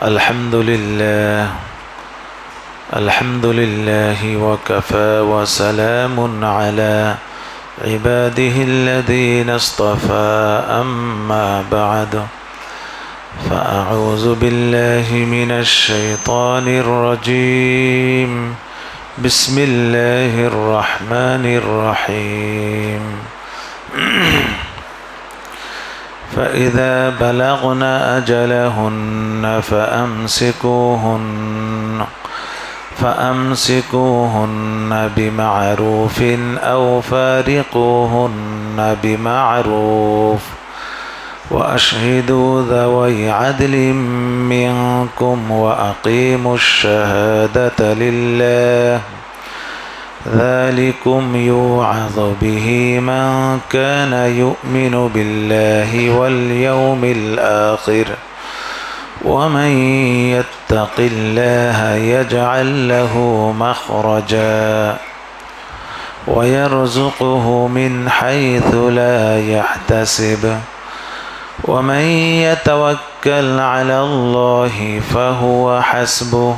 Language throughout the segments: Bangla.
الحمد لله الحمد لله وكفى وسلام على عباده الذين اصطفى أما بعد فأعوذ بالله من الشيطان الرجيم بسم الله الرحمن الرحيم فإذا بلغن أجلهن فأمسكوهن بمعروف أو فارقوهن بمعروف وأشهدوا ذوي عدل منكم وأقيموا الشهادة لله ذلكم يوعظ به من كان يؤمن بالله واليوم الآخر ومن يتق الله يجعل له مخرجا ويرزقه من حيث لا يحتسب ومن يتوكل على الله فهو حسبه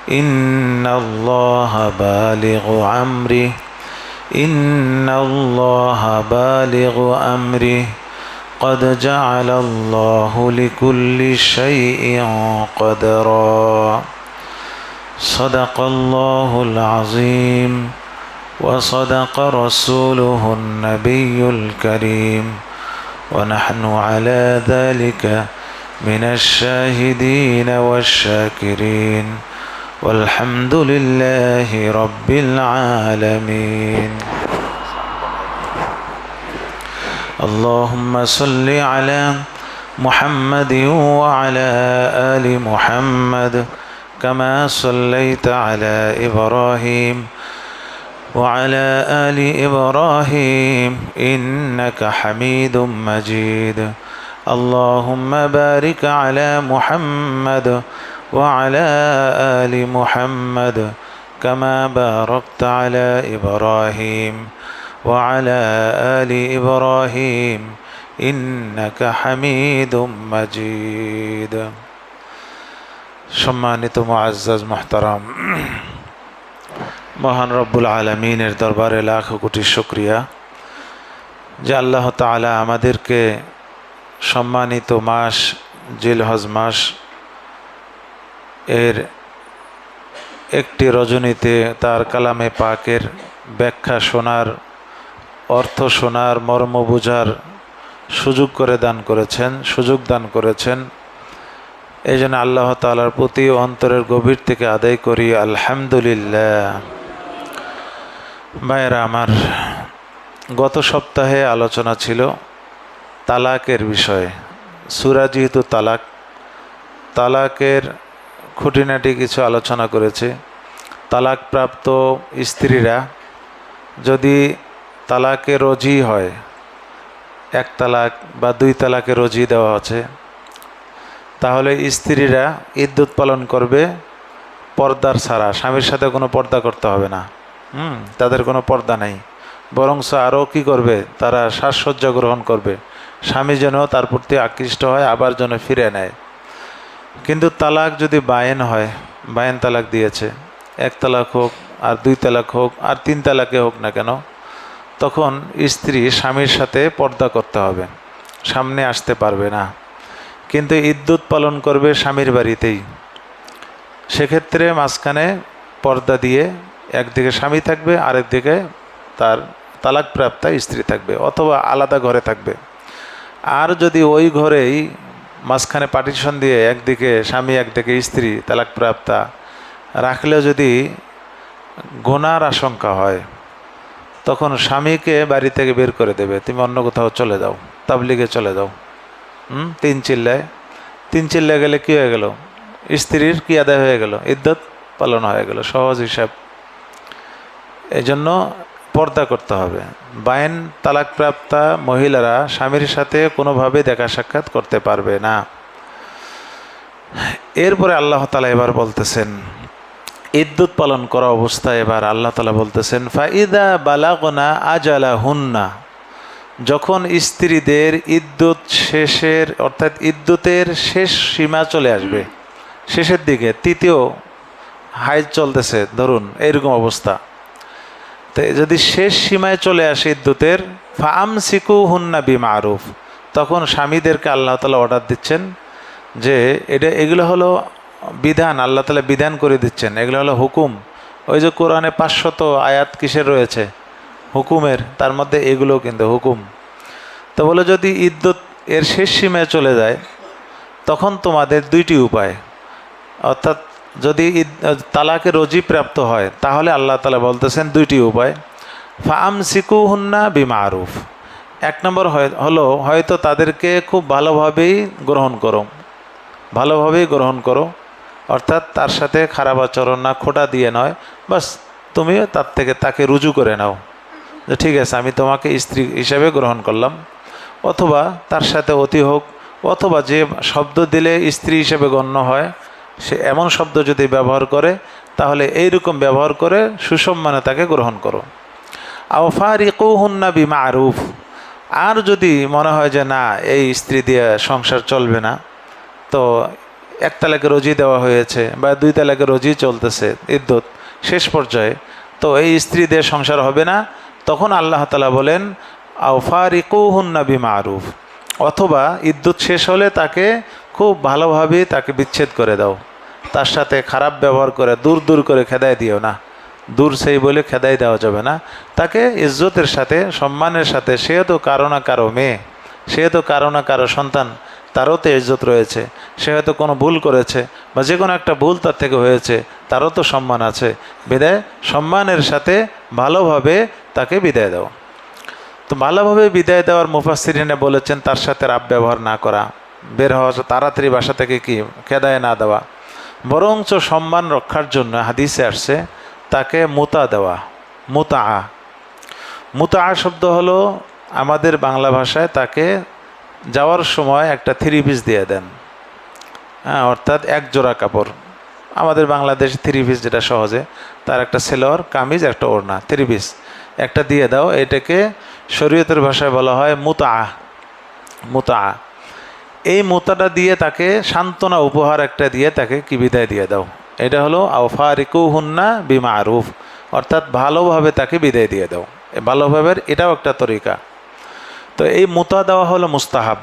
إن الله بالغ أمره قد جعل الله لكل شيء قدرا صدق الله العظيم وصدق رسوله النبي الكريم ونحن على ذلك من الشاهدين والشاكرين والحمد لله رب العالمين اللهم صل على محمد وعلى آل محمد كما صليت على إبراهيم وعلى آل إبراهيم إنك حميد مجيد اللهم بارك على محمد وعلى آل محمد كما باركت على إبراهيم وعلى آل إبراهيم إنك حميد مجيد সম্মানিত মুআজ্জাজ মুহতারাম মহান রব্বুল আলামিনের দরবারে লাখ কোটি শুকরিয়া যে আল্লাহ তাআলা আমাদেরকে সম্মানিত মাস জিলহজ মাস এর একটি রজনীতে তার কালামে পাকের ব্যাখ্যা শোনার অর্থ শোনার মর্ম বোঝার সুযোগ দান করেছেন এই জন্য আল্লাহ তাআলার প্রতি অন্তরের গভীর থেকে আদায় করি আলহামদুলিল্লাহ। ভাইয়েরা আমার, গত সপ্তাহে আলোচনা ছিল তালাকের বিষয়ে। সূরা যেহেতু তালাকের খুঁটিনাটি কিছু আলোচনা করেছে। তালাকপ্রাপ্ত স্ত্রীরা যদি তালাকে রজি হয়, এক তালাক বা দুই তালাকে রজি দেওয়া আছে, তাহলে স্ত্রীরা ইদ্যত পালন করবে পর্দার ছাড়া। স্বামীর সাথে কোনো পর্দা করতে হবে না, তাদের কোনো পর্দা নেই। বরঞ্চ আরও কি করবে, তারা সাজসজ্জা গ্রহণ করবে, স্বামী যেন তার প্রতি আকৃষ্ট হয়, আবার যেন ফিরে নেয়। কিন্তু তালাক যদি বায়েন হয়, বায়েন তালাক দিয়েছে, এক তালাক হোক আর দুই তালাক হোক আর তিন তালাকে হোক না কেন, তখন স্ত্রী স্বামীর সাথে পর্দা করতে হবে, সামনে আসতে পারবে না, কিন্তু ইদ্যত পালন করবে স্বামীর বাড়িতেই। সেক্ষেত্রে মাঝখানে পর্দা দিয়ে একদিকে স্বামী থাকবে, আরেকদিকে তার তালাকপ্রাপ্তা স্ত্রী থাকবে, অথবা আলাদা ঘরে থাকবে। আর যদি ওই ঘরেই মাঝখানে পার্টিশন দিয়ে একদিকে স্বামী একদিকে স্ত্রী তালাকপ্রাপ্তা রাখলেও যদি গুনার আশঙ্কা হয়, তখন স্বামীকে বাড়ি থেকে বের করে দেবে, তুমি অন্য কোথাও চলে যাও, তাবলিগে চলে যাও। তিন চিল্লায় গেলে কী হয়ে গেল, স্ত্রীর কি আদায় হয়ে গেল, ইদ্যত পালন হয়ে গেল, সহজ হিসাব। এই জন্য পর্দা করতে হবে। বায়েন তালাকপ্রাপ্তা মহিলারা স্বামীর সাথে কোনোভাবে দেখা সাক্ষাৎ করতে পারবে না। এরপরে আল্লাহ তাআলা এবার বলতেছেন, ইদ্যত পালন করা অবস্থায় এবার আল্লাহ তাআলা বলতেছেন, ফাইদা বালাগনা আজালাহুন্না, যখন স্ত্রীদের ইদ্যুৎ শেষের অর্থাৎ ইদ্যুতের শেষ সীমা চলে আসবে, শেষের দিকে তৃতীয় হাইজ চলতেছে ধরুন, এইরকম অবস্থা, তো যদি শেষ সীমায় চলে আসে ইদ্যুতের, ফামসিকু হুন্না বিমারুফ, তখন স্বামীদেরকে আল্লাহ তাআলা অর্ডার দিচ্ছেন যে এগুলো হলো বিধান, আল্লাহ তাআলা বিধান করে দিচ্ছেন, এগুলো হলো হুকুম। ওই যে কোরআনে 500 আয়াত কিসের রয়েছে? হুকুমের, তার মধ্যে এগুলো কিন্তু হুকুম। তো বলে যদি ইদ্যুৎ এর শেষ সীমায় চলে যায় তখন তোমাদের দুইটি উপায়, অর্থাৎ যদি তালাকে রোজি প্রাপ্ত হয় তাহলে আল্লাহ তাআলা বলতেছেন দুইটি উপায়। ফামসিকু হুন্না বিমারুফ, এক নম্বর হলো হয়তো তাদেরকে খুব ভালোভাবেই গ্রহণ করো, অর্থাৎ তার সাথে খারাপ আচরণ না, খোঁটা দিয়ে নয়, বাস তুমিও তাকে রুজু করে নাও যে ঠিক আছে আমি তোমাকে স্ত্রী হিসেবে গ্রহণ করলাম। অথবা তার সাথে অতি হোক, অথবা যে শব্দ দিলে স্ত্রী হিসেবে গণ্য হয় সে এমন শব্দ যদি ব্যবহার করে তাহলে এইরকম ব্যবহার করে সুসম্মানে তাকে গ্রহণ করো। আও ফারিকুহুন্না বিমারুফ, আর যদি মনে হয় যে না এই স্ত্রী দিয়ে সংসার চলবে না, তো এক তালাকে রোজি দেওয়া হয়েছে বা 2 তালাকে রোজি চলতেছে ইদ্যুৎ শেষ পর্যায়ে, তো এই স্ত্রী দিয়ে সংসার হবে না, তখন আল্লাহ তাআলা বলেন আও ফারিকুহুন্না বিমারুফ, অথবা ইদ্যুৎ শেষ হলে তাকে খুব ভালোভাবে তাকে বিচ্ছেদ করে দাও, তার সাথে খারাপ ব্যবহার করে দূর করে খেদাই দিও না, দূর সেই বলে খেদাই দেওয়া যাবে না, তাকে ইজ্জতের সাথে সম্মানের সাথে, সে তো কারো না কারো মেয়ে, সে তো কারো না কারো সন্তান, তারও তো ইজ্জত রয়েছে, সে হয়তো কোনো ভুল করেছে বা যে কোনো একটা ভুল তার থেকে হয়েছে, তারও তো সম্মান আছে, বিদায় সম্মানের সাথে ভালোভাবে তাকে বিদায় দাও। তো ভালোভাবে বিদায় দেওয়ার মুফাসসিরিনে বলেছেন তার সাথে রাব ব্যবহার না করা, বের হওয়া তাড়াতাড়ি বাসা থেকে কি খেদায় না দেওয়া, বরঞ্চ সম্মান রক্ষার জন্য হাদিসে আসছে তাকে মুতা দেওয়া। মুতা শব্দ হলো আমাদের বাংলা ভাষায় তাকে যাওয়ার সময় একটা 3 পিস দিয়ে দেন, হ্যাঁ, অর্থাৎ এক জোড়া কাপড়, আমাদের বাংলাদেশে 3 পিস যেটা সহজে, তার একটা সেলোয়ার কামিজ একটা ওড়না 3 পিস একটা দিয়ে দাও, এটাকে শরীয়তের ভাষায় বলা হয় মুতা। এই মুতাটা দিয়ে তাকে সান্ত্বনা উপহার একটা দিয়ে তাকে কি বিদায় দিয়ে দাও, এটা হলো আও ফারিকুহুন্না বিমারুফ, অর্থাৎ ভালোভাবে তাকে বিদায় দিয়ে দাও। ভালোভাবে এটাও একটা তরিকা। তো এই মুতা দেওয়া হলো মুস্তাহাব,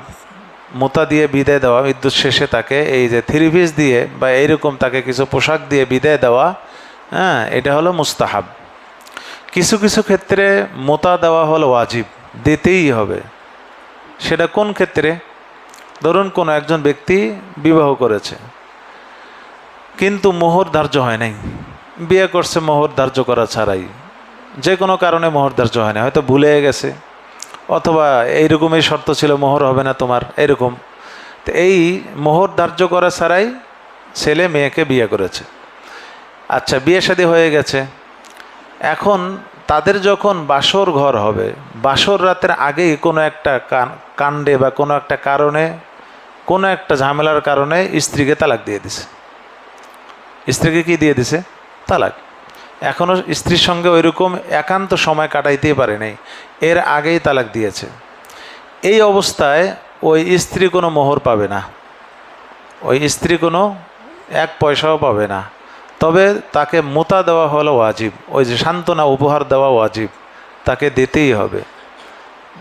মুতা দিয়ে বিদায় দেওয়া, বিদ্যুৎ শেষে তাকে এই যে 3 পিস দিয়ে বা এইরকম তাকে কিছু পোশাক দিয়ে বিদায় দেওয়া, হ্যাঁ, এটা হলো মুস্তাহাব। কিছু কিছু ক্ষেত্রে মুতা দেওয়া হলো ওয়াজিব, দিতেই হবে। সেটা কোন ক্ষেত্রে? ধরুন কোনো একজন ব্যক্তি বিবাহ করেছে কিন্তু মোহর ধার্য হয় নাই, বিয়ে করছে মোহর ধার্য করা ছাড়াই, যে কোনো কারণে মোহর ধার্য হয় না, হয়তো ভুলে গেছে, অথবা এইরকমই শর্ত ছিল মোহর হবে না তোমার, এরকম। তো এই মোহর ধার্য করা ছাড়াই ছেলে মেয়েকে বিয়ে করেছে, আচ্ছা বিয়ে শাদী হয়ে গেছে, এখন তাদের যখন বাসর ঘর হবে, বাসর রাতের আগেই কোনো একটা কাণ্ডে বা কোনো একটা কারণে, কোনো একটা ঝামেলার কারণে স্ত্রীকে তালাক দিয়ে দিছে। স্ত্রীকে কি দিয়ে দিছে? তালাক। এখনও স্ত্রীর সঙ্গে ওইরকম একান্ত সময় কাটাইতেই পারে নাই, এর আগেই তালাক দিয়েছে। এই অবস্থায় ওই স্ত্রী কোনো মোহর পাবে না, ওই স্ত্রী কোনো 1 পয়সাও পাবে না, তবে তাকে মুতা দেওয়া হলো ওয়াজিব, ওই যে সান্ত্বনা উপহার দেওয়া ওয়াজিব, তাকে দিতেই হবে।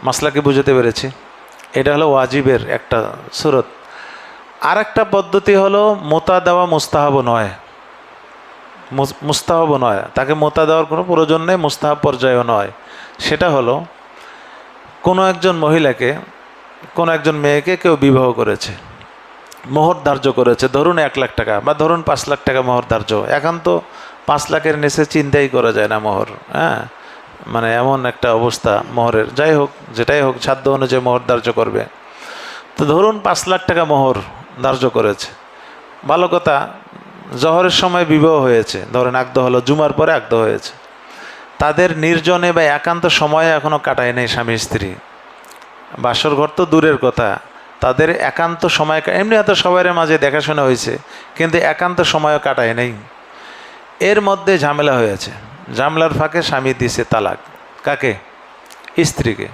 মাসলাকে বুঝতে পেরেছি? এটা হলো ওয়াজিবের একটা সুরত। আর একটা পদ্ধতি হলো মুতা দেওয়া মুস্তাহাবও নয়, তাকে মুতা দেওয়ার কোনো প্রয়োজন নেই, মুস্তাহাব পর্যায়েও নয়। সেটা হলো কোনো একজন মহিলাকে, কোনো একজন মেয়েকে কেউ বিবাহ করেছে, মোহর ধার্য করেছে, ধরুন 1 লাখ টাকা বা ধরুন 5 লাখ টাকা মোহর ধার্য। এখন তো 5 লাখের নিচে চিন্তাই করা যায় না মোহর, হ্যাঁ, মানে এমন একটা অবস্থা মোহরের। যাই হোক, যেটাই হোক, সাধ্য অনুযায়ী মোহর ধার্য করবে। তো ধরুন 5 লাখ টাকা মোহর ধার্য করেছে, ভালো কথা, জহরের সময় বিবাহ হয়েছে, ধরেন আকদ হলো, জুমার পরে আকদ হয়েছে, তাদের নির্জনে বা একান্ত সময়ে এখনও কাটায় নেই স্বামী স্ত্রী, বাসর ঘর তো দূরের কথা, তাদের একান্ত সময়, এমনি এত সবার মাঝে দেখাশোনা হয়েছে কিন্তু একান্ত সময়ও কাটায় নেই। এর মধ্যে ঝামেলা হয়েছে, ঝামেলার ফাঁকে স্বামী দিছে তালাক। কাকে? স্ত্রীকে।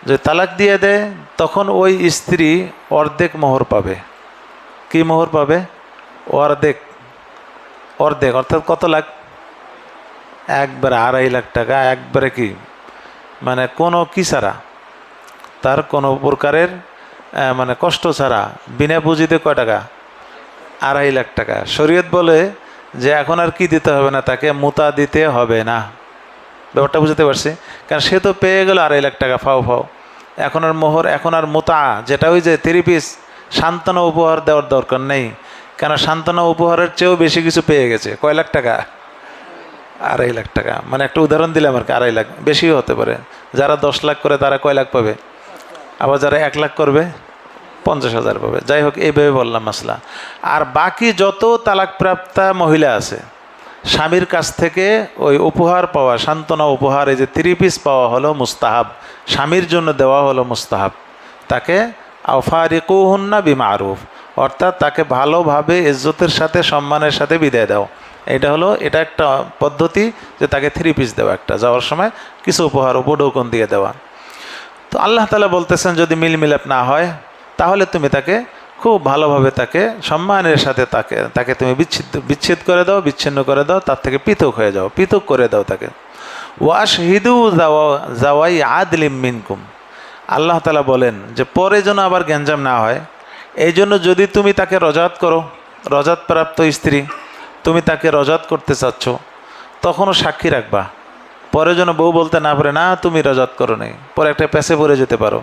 যে তালাক দিয়ে দেয় তখন ওই স্ত্রী অর্ধেক মোহর পাবে। কি মোহর পাবে? অর্ধেক, অর্ধেক অর্থাৎ কত লাখ? একবারে 2.5 লাখ টাকা, একবারে কি মানে কোনো কি ছাড়া, তার কোনো প্রকারের মানে কষ্ট ছাড়া বিনা পুঁজিতে কয় টাকা? 2.5 লাখ টাকা। শরীয়ত বলে যে এখন আর কি দিতে হবে না, তাকে মুতা দিতে হবে না। ব্যাপারটা বুঝতে পারছি? কারণ সে তো পেয়ে গেল 2.5 লাখ টাকা ফাও ফাও, এখন আর মোহর, এখন আর মুতা, যেটা ওই যে 3 পিস সান্ত্বনা উপহার দেওয়ার দরকার নেই। কেন সান্ত্বনা উপহারের চেয়েও বেশি কিছু পেয়ে গেছে। কয় লাখ টাকা? 2.5 লাখ টাকা। মানে একটা উদাহরণ দিলাম আর কি, 2.5 লাখ, বেশিও হতে পারে। যারা 10 লাখ করে তারা কয় লাখ পাবে? আবার যারা 1 লাখ করবে 50,000 পাবে। যাই হোক, এইভাবে বললাম মাসলা। আর বাকি যত তালাকপ্রাপ্তা মহিলা আছে, স্বামীর কাছ থেকে ওই উপহার পাওয়া, সান্ত্বনা উপহার, এই যে 3 পিস পাওয়া হলো মুস্তাহাব, স্বামীর জন্য দেওয়া হলো মুস্তাহাব। তাকে আফারিকুহুন্না বিমারুফ, অর্থাৎ তাকে ভালোভাবে ইজ্জতের সাথে সম্মানের সাথে বিদায় দাও। এটা একটা পদ্ধতি যে তাকে 3 পিস দেওয়া, একটা যাওয়ার সময় কিছু উপহার উপঢৌকন দিয়ে দেওয়া। তো আল্লাহ তাআলা বলতেছেন যদি মিল মিলাপ না হয় তাহলে তুমি তাকে খুব ভালোভাবে তাকে সম্মানের সাথে তাকে তুমি বিচ্ছেদ করে দাও, বিচ্ছিন্ন করে দাও, তার থেকে পৃথক হয়ে যাও, পৃথক করে দাও তাকে। ওয়াশহিদু যাওয়াই আদলিম মিনকুম, আল্লাহ তাআলা বলেন যে পরে যেন আবার গ্যাঞ্জাম না হয়, এই জন্য যদি তুমি তাকে রজাত করো, রজাতপ্রাপ্ত স্ত্রী, তুমি তাকে রজাত করতে চাচ্ছ, তখনও সাক্ষী রাখবা। পরে যেন বউ বলতে না পারে না তুমি রজাত করো নাই, পরে একটা পেছে পড়ে যেতে পারো।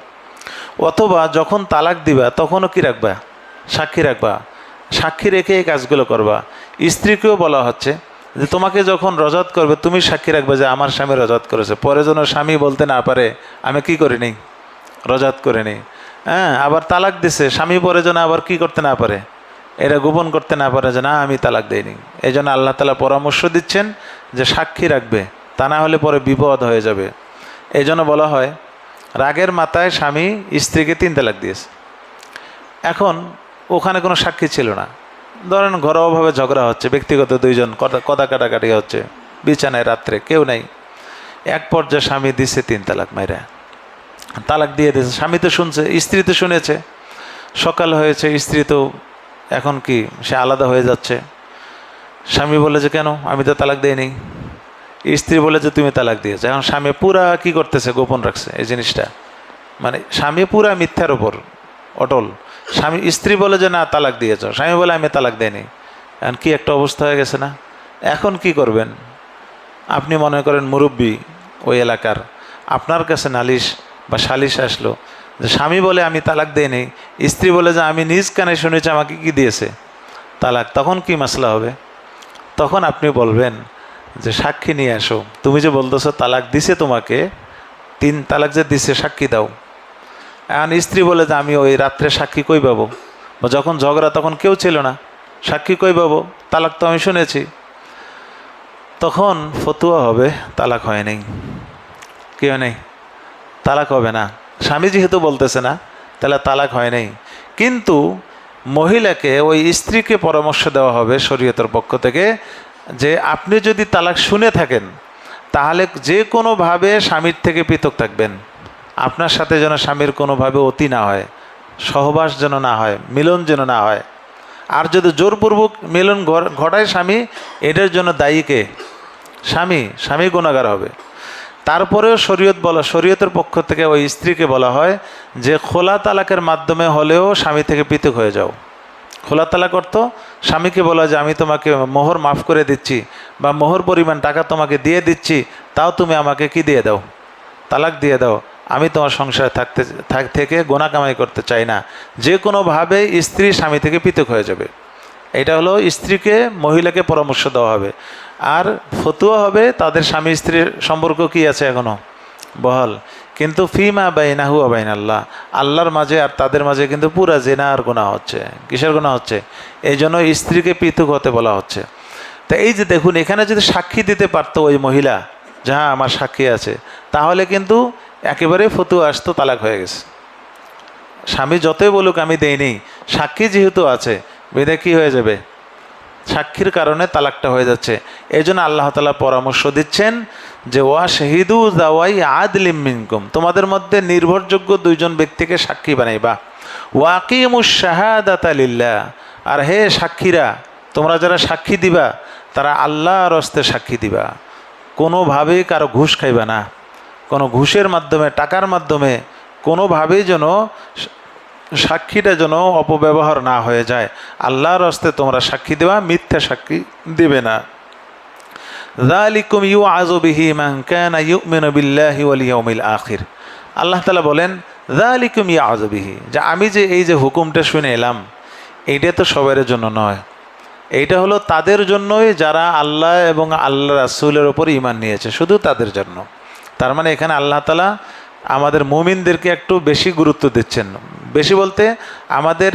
অথবা যখন তালাক দিবা তখনও কি রাখবা? সাক্ষী রাখবা। সাক্ষী রেখে এই কাজগুলো করবা। স্ত্রীকেও বলা হচ্ছে যে তোমাকে যখন রজাত করবে তুমি সাক্ষী রাখবে যে আমার স্বামী রজাত করেছে, পরে যেন স্বামী বলতে না পারে আমি কি করিনি, রজাত করিনি। হ্যাঁ, আবার তালাক দিছে স্বামী, পরে যেন আবার কি করতে না পারে, এটা গোপন করতে না পারে যে না আমি তালাক দেইনি। এই জন্য আল্লাহ তাআলা পরামর্শ দিচ্ছেন যে সাক্ষী রাখবে, তা না হলে পরে বিপদ হয়ে যাবে। এই জন্য বলা হয় রাগের মাথায় স্বামী স্ত্রীকে 3 তালাক দিয়েছে, এখন ওখানে কোনো সাক্ষী ছিল না, ধরেন ঘরোয়াভাবে ঝগড়া হচ্ছে, ব্যক্তিগত 2 জন কথা কাটাকাটি হচ্ছে বিছানায় রাত্রে, কেউ নাই, এক পর্যায়ে স্বামী দিছে 3 তালাক মাইরা, তালাক দিয়ে দিয়েছে। স্বামী তো শুনছে, স্ত্রী তো শুনেছে, সকাল হয়েছে, স্ত্রী তো এখন কি সে আলাদা হয়ে যাচ্ছে। স্বামী বলে যে কেন, আমি তো তালাক দেইনি। স্ত্রী বলে যে তুমি তালাক দিয়েছো। এখন স্বামী পুরা কি করতেছে, গোপন রাখছে এই জিনিসটা, মানে স্বামী পুরা মিথ্যার ওপর অটল। স্ত্রী বলে যে না তালাক দিয়েছ, স্বামী বলে আমি তালাক দেইনি। এখন কি একটা অবস্থা হয়ে গেছে না? এখন কি করবেন? আপনি মনে করেন মুরব্বী ওই এলাকার, আপনার কাছে নালিশ বা সালিশ আসলো যে স্বামী বলে আমি তালাক দেইনি, স্ত্রী বলে যে আমি নিজ কানে শুনেছি আমাকে কি দিয়েছে, তালাক। তখন কি মাসলা হবে? তখন আপনি বলবেন যে সাক্ষী নিয়ে আসো, তুমি যে বলতেছো তালাক দিছে তোমাকে, 3 তালাক যে দিছে সাক্ষী দাও। এখন স্ত্রী বলে যে আমি ওই রাত্রে সাক্ষী কই পাবো, বা যখন ঝগড়া তখন কেউ ছিল না, সাক্ষী কই পাবো, তালাক তো আমি শুনেছি। তখন ফতুয়া হবে তালাক হয় নাই, কি হয় নাই, তালাক হবে না। স্বামী যেহেতু বলতেছে না তাহলে তালাক হয় নাই। কিন্তু মহিলাকে, ওই স্ত্রীকে পরামর্শ দেওয়া হবে শরীয়তের পক্ষ থেকে যে আপনি যদি তালাক শুনে থাকেন তাহলে যে কোনোভাবে স্বামীর থেকে পৃথক থাকবেন, আপনার সাথে যেন স্বামীর কোনোভাবে অতি না হয়, সহবাস যেন না হয়, মিলন যেন না হয়। আর যদি জোরপূর্বক মিলন ঘটায় স্বামী, এটার জন্য দায়ী কে? স্বামী গুনাহগার হবে। তারপরেও শরীয়তের পক্ষ থেকে ওই স্ত্রীকে বলা হয় যে খোলা তালাকের মাধ্যমে হলেও স্বামী থেকে পৃথক হয়ে যাও। খোলা তালাক অর্থ স্বামীকে বলা যে আমি তোমাকে মোহর মাফ করে দিচ্ছি বা মোহর পরিমাণ টাকা তোমাকে দিয়ে দিচ্ছি, তাও তুমি আমাকে কি দিয়ে দাও, তালাক দিয়ে দাও। আমি তোমার সংসারে থেকে গোনা কামাই করতে চাই না। যে কোনোভাবে স্ত্রী স্বামী থেকে পৃথক হয়ে যাবে। এটা হলো স্ত্রীকে, মহিলাকে পরামর্শ দেওয়া হবে। আর ফতুয়া হবে তাদের স্বামী স্ত্রীর সম্পর্ক কি আছে এখনও বহাল, কিন্তু ফিমা বাইনাহু ওয়া বাইনাল্লাহ, আল্লাহর মাঝে আর তাদের মাঝে কিন্তু পুরা জেনা আর গুনাহ হচ্ছে। কিসের গুনাহ হচ্ছে? এই জন্য স্ত্রীকে পৃথক হতে বলা হচ্ছে। তা এই যে দেখুন, এখানে যদি সাক্ষী দিতে পারতো ওই মহিলা, যাহা আমার সাক্ষী আছে, তাহলে কিন্তু একেবারে ফতুয়া আসতো, তালাক হয়ে গেছে। স্বামী যতই বলুক আমি দেইনি, সাক্ষী যেহেতু আছে বেদে কি হয়ে যাবে, সাক্ষীর কারণে তালাকটা হয়ে যাচ্ছে। এই জন্য আল্লাহ তাআলা পরামর্শ দিচ্ছেন যে ওয়া শাহিদু যাওয়াই আদলিম মিনকুম, তোমাদের মধ্যে নির্ভরযোগ্য 2 জন ব্যক্তিকে সাক্ষী বানাইবা। ওয়াকিমুশ শাহাদাতা লিল্লাহ, আর হে সাক্ষীরা তোমরা যারা সাক্ষী দিবা তারা আল্লাহর হস্তে সাক্ষী দিবা, কোনোভাবেই কারো ঘুষ খাইবা না, কোনো ঘুষের মাধ্যমে টাকার মাধ্যমে কোনোভাবেই যেন সাক্ষীটা যেন অপব্যবহার না হয়ে যায়। আল্লাহর হস্তে তোমরা সাক্ষী দেবা, মিথ্যা সাক্ষী দিবে না। যালিকুম ইউআযু বিহি মান কানা ইউমিনু বিল্লাহি ওয়াল ইয়াউমিল আখির। আল্লাহ তাআলা বলেন যালিকুম ইউআযু বিহি, যে আমি যে এই যে হুকুমটা শুনে এলাম এইটা তো সবার জন্য নয়, এইটা হলো তাদের জন্যই যারা আল্লাহ এবং আল্লাহ রাসূলের উপর ঈমান নিয়েছে, শুধু তাদের জন্য। তার মানে এখানে আল্লাহ তাআলা আমাদের মুমিনদেরকে একটু বেশি গুরুত্ব দিচ্ছেন। বেশি বলতে আমাদের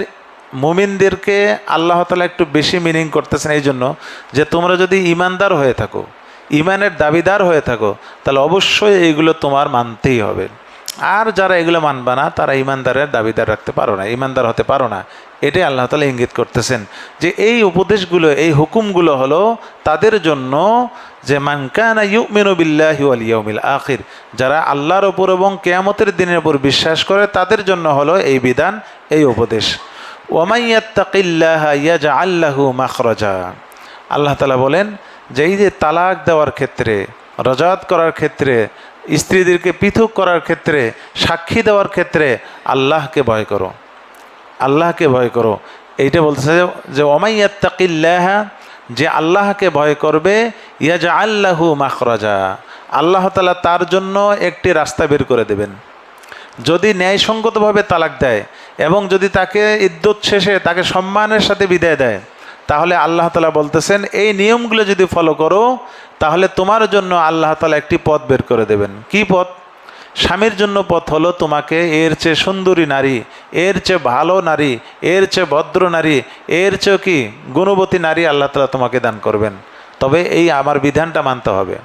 মুমিনদেরকে আল্লাহ তাআলা একটু বেশি মিনিং করতেছেন এই জন্য যে তোমরা যদি ঈমানদার হয়ে থাকো, ঈমানের দাবিদার হয়ে থাকো, তাহলে অবশ্যই এইগুলো তোমার মানতেই হবে। আর যারা এগুলো মানবা না তারা ঈমানদারের দাবিদার রাখতে পারো না, ঈমানদার হতে পারো না। এটাই আল্লাহ তাআলা ইঙ্গিত করতেছেন যে এই উপদেশগুলো, এই হুকুমগুলো হলো তাদের জন্য যে মান কানা ইউমিনু বিল্লাহি ওয়াল ইয়াউমিল আখির, যারা আল্লাহর ওপর এবং কিয়ামতের দিনের উপর বিশ্বাস করে তাদের জন্য হলো এই বিধান, এই উপদেশ। ওয়া মান ইয়াত্তাকিল্লাহা ইয়াজআল লাহু মাখরাজা। আল্লাহ তাআলা বলেন যে এই যে তালাক দেওয়ার ক্ষেত্রে, রজাত করার ক্ষেত্রে, স্ত্রীদেরকে পৃথক করার ক্ষেত্রে, সাক্ষী দেওয়ার ক্ষেত্রে আল্লাহকে ভয় করো, আল্লাহকে ভয় করো। এইটা বলতেছে যে ওয়া ইয়াত্তাকিল্লাহা, যে আল্লাহকে ভয় করবে, ইয়াজআল লাহু মাখরাজা, আল্লাহ তাআলা তার জন্য একটি রাস্তা বের করে দেবেন। যদি ন্যায়সঙ্গতভাবে তালাক দেয় এবং যদি তাকে ইদ্যত শেষে তাকে সম্মানের সাথে বিদায় দেয়, তাহলে আল্লাহ তাআলা বলতেছেন এই নিয়মগুলো যদি ফলো করো তাহলে তোমার জন্য আল্লাহ তাআলা একটি পথ বের করে দেবেন। কি পথ? স্বামীর জন্য পথ হলো তোমাকে এর চেয়ে সুন্দরী নারী, এর চেয়ে ভালো নারী, এর চেয়ে ভদ্র নারী, এর চেয়ে কি গুণবতী নারী আল্লাহ তাআলা তোমাকে দান করবেন। তবে এই আমার বিধানটা মানতে হবে।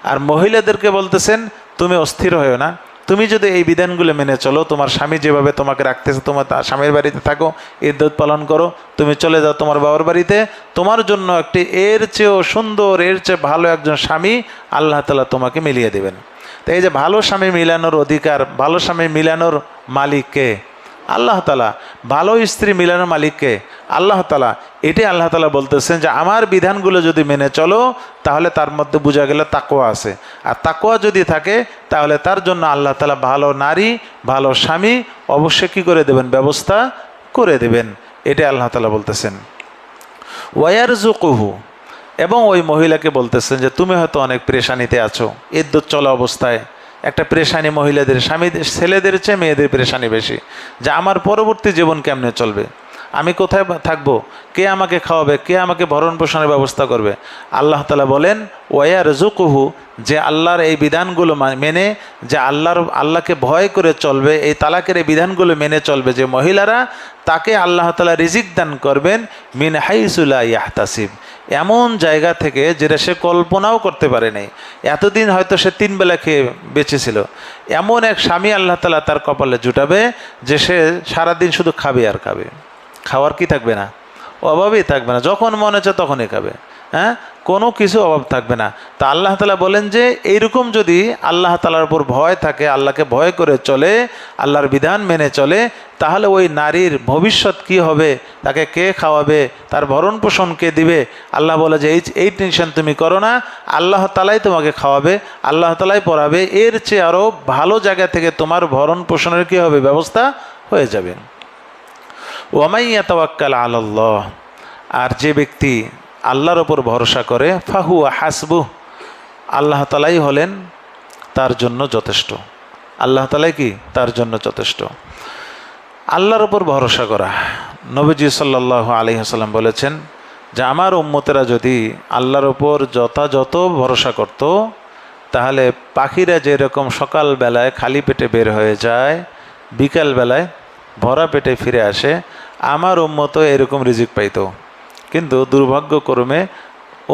আর মহিলাদেরকে বলতেছেন তুমি অস্থির হয়েও না, তুমি যদি এই বিধানগুলো মেনে চলো, তোমার স্বামী যেভাবে তোমাকে রাখতেছে, তোমার তার স্বামীর বাড়িতে থাকো, ইদ্যত পালন করো, তুমি চলে যাও তোমার বাবার বাড়িতে, তোমার জন্য একটি এর চেয়েও সুন্দর, এর চেয়ে ভালো একজন স্বামী আল্লাহ তাআলা তোমাকে মিলিয়ে দেবেন। তো এই যে ভালো স্বামী মিলানোর অধিকার, ভালো স্বামী মিলানোর মালিককে আল্লাহ তাআলা, ভালো স্ত্রী মিলানোর মালিককে আল্লাহ তাআলা। এটাই আল্লাহ তাআলা বলতেছেন যে আমার বিধানগুলো যদি মেনে চলো তাহলে তার মধ্যে বোঝা গেল তাকওয়া আছে, আর তাকওয়া যদি থাকে তাহলে তার জন্য আল্লাহ তাআলা ভালো নারী, ভালো স্বামী অবশ্যই কী করে দেবেন, ব্যবস্থা করে দেবেন। এটাই আল্লাহ তাআলা বলতেছেন। ওয়ারযুকুহু, এবং ওই মহিলাকে বলতেছেন যে তুমি হয়তো অনেক পেরেশানিতে আছো, ইদ্যত চলা অবস্থায় একটা পেরেশানি মহিলাদের, স্বামীদের, ছেলেদের চেয়ে মেয়েদের পেরেশানি বেশি, যে আমার পরবর্তী জীবন কেমনে চলবে, আমি কোথায় থাকবো, কে আমাকে খাওয়াবে, কে আমাকে ভরণ পোষণের ব্যবস্থা করবে। আল্লাহ তাআলা বলেন ওয়ারযুকুহু, যে আল্লাহর এই বিধানগুলো মেনে, যে আল্লাহকে ভয় করে চলবে, এই তালাকের এই বিধানগুলো মেনে চলবে যে মহিলারা, তাকে আল্লাহ তাআলা রিজিক দান করবেন মিন হাইসু লা ইয়াহতাসিব, এমন জায়গা থেকে যেটা সে কল্পনাও করতে পারে নাই। এতদিন হয়তো সে 3 বেলা খেয়ে বেঁচেছিল, এমন এক স্বামী আল্লাহ তাআলা তার কপালে জুটাবে যে সে সারাদিন শুধু খাবে আর খাবে, খাওয়ার কি থাকবে না, অভাবই থাকবে না, যখন মনে হচ্ছে তখনই খাবে, হ্যাঁ, কোনো কিছু অভাব থাকবে না। তা আল্লাহ তাআলা বলেন যে এইরকম যদি আল্লাহ তাআলার উপর ভয় থাকে, আল্লাহকে ভয় করে চলে, আল্লাহর বিধান মেনে চলে, তাহলে ওই নারীর ভবিষ্যৎ কি হবে, তাকে কে খাওয়াবে, তার ভরণ পোষণ কে দিবে, আল্লাহ বলে যে এই টেনশন তুমি করো না, আল্লাহ তাআলাই তোমাকে খাওয়াবে, আল্লাহ তাআলাই পড়াবে, এর চেয়ে আরও ভালো জায়গা থেকে তোমার ভরণ পোষণের কী হবে, ব্যবস্থা হয়ে যাবে। ওয়ামান ইয়াতাওয়াক্কাল আলাল্লাহ, আর যে ব্যক্তি আল্লাহর ওপর ভরসা করে, ফাহুয়া হাসবুহ, আল্লাহ তাআলাই হলেন তার জন্য যথেষ্ট, আল্লাহ তাআলাই কি তার জন্য যথেষ্ট। আল্লাহর ওপর ভরসা করা, নবীজি সাল্লাল্লাহু আলাইহি ওয়াসাল্লাম বলেছেন যে আমার উম্মতেরা যদি আল্লাহর ওপর যথাযথ ভরসা করত, তাহলে পাখিরা যেরকম সকালবেলায় খালি পেটে বের হয়ে যায়, বিকালবেলায় ভরা পেটে ফিরে আসে, আমার উম্মতও এরকম রিজিক পাইতো। কিন্তু দুর্ভাগ্যক্রমে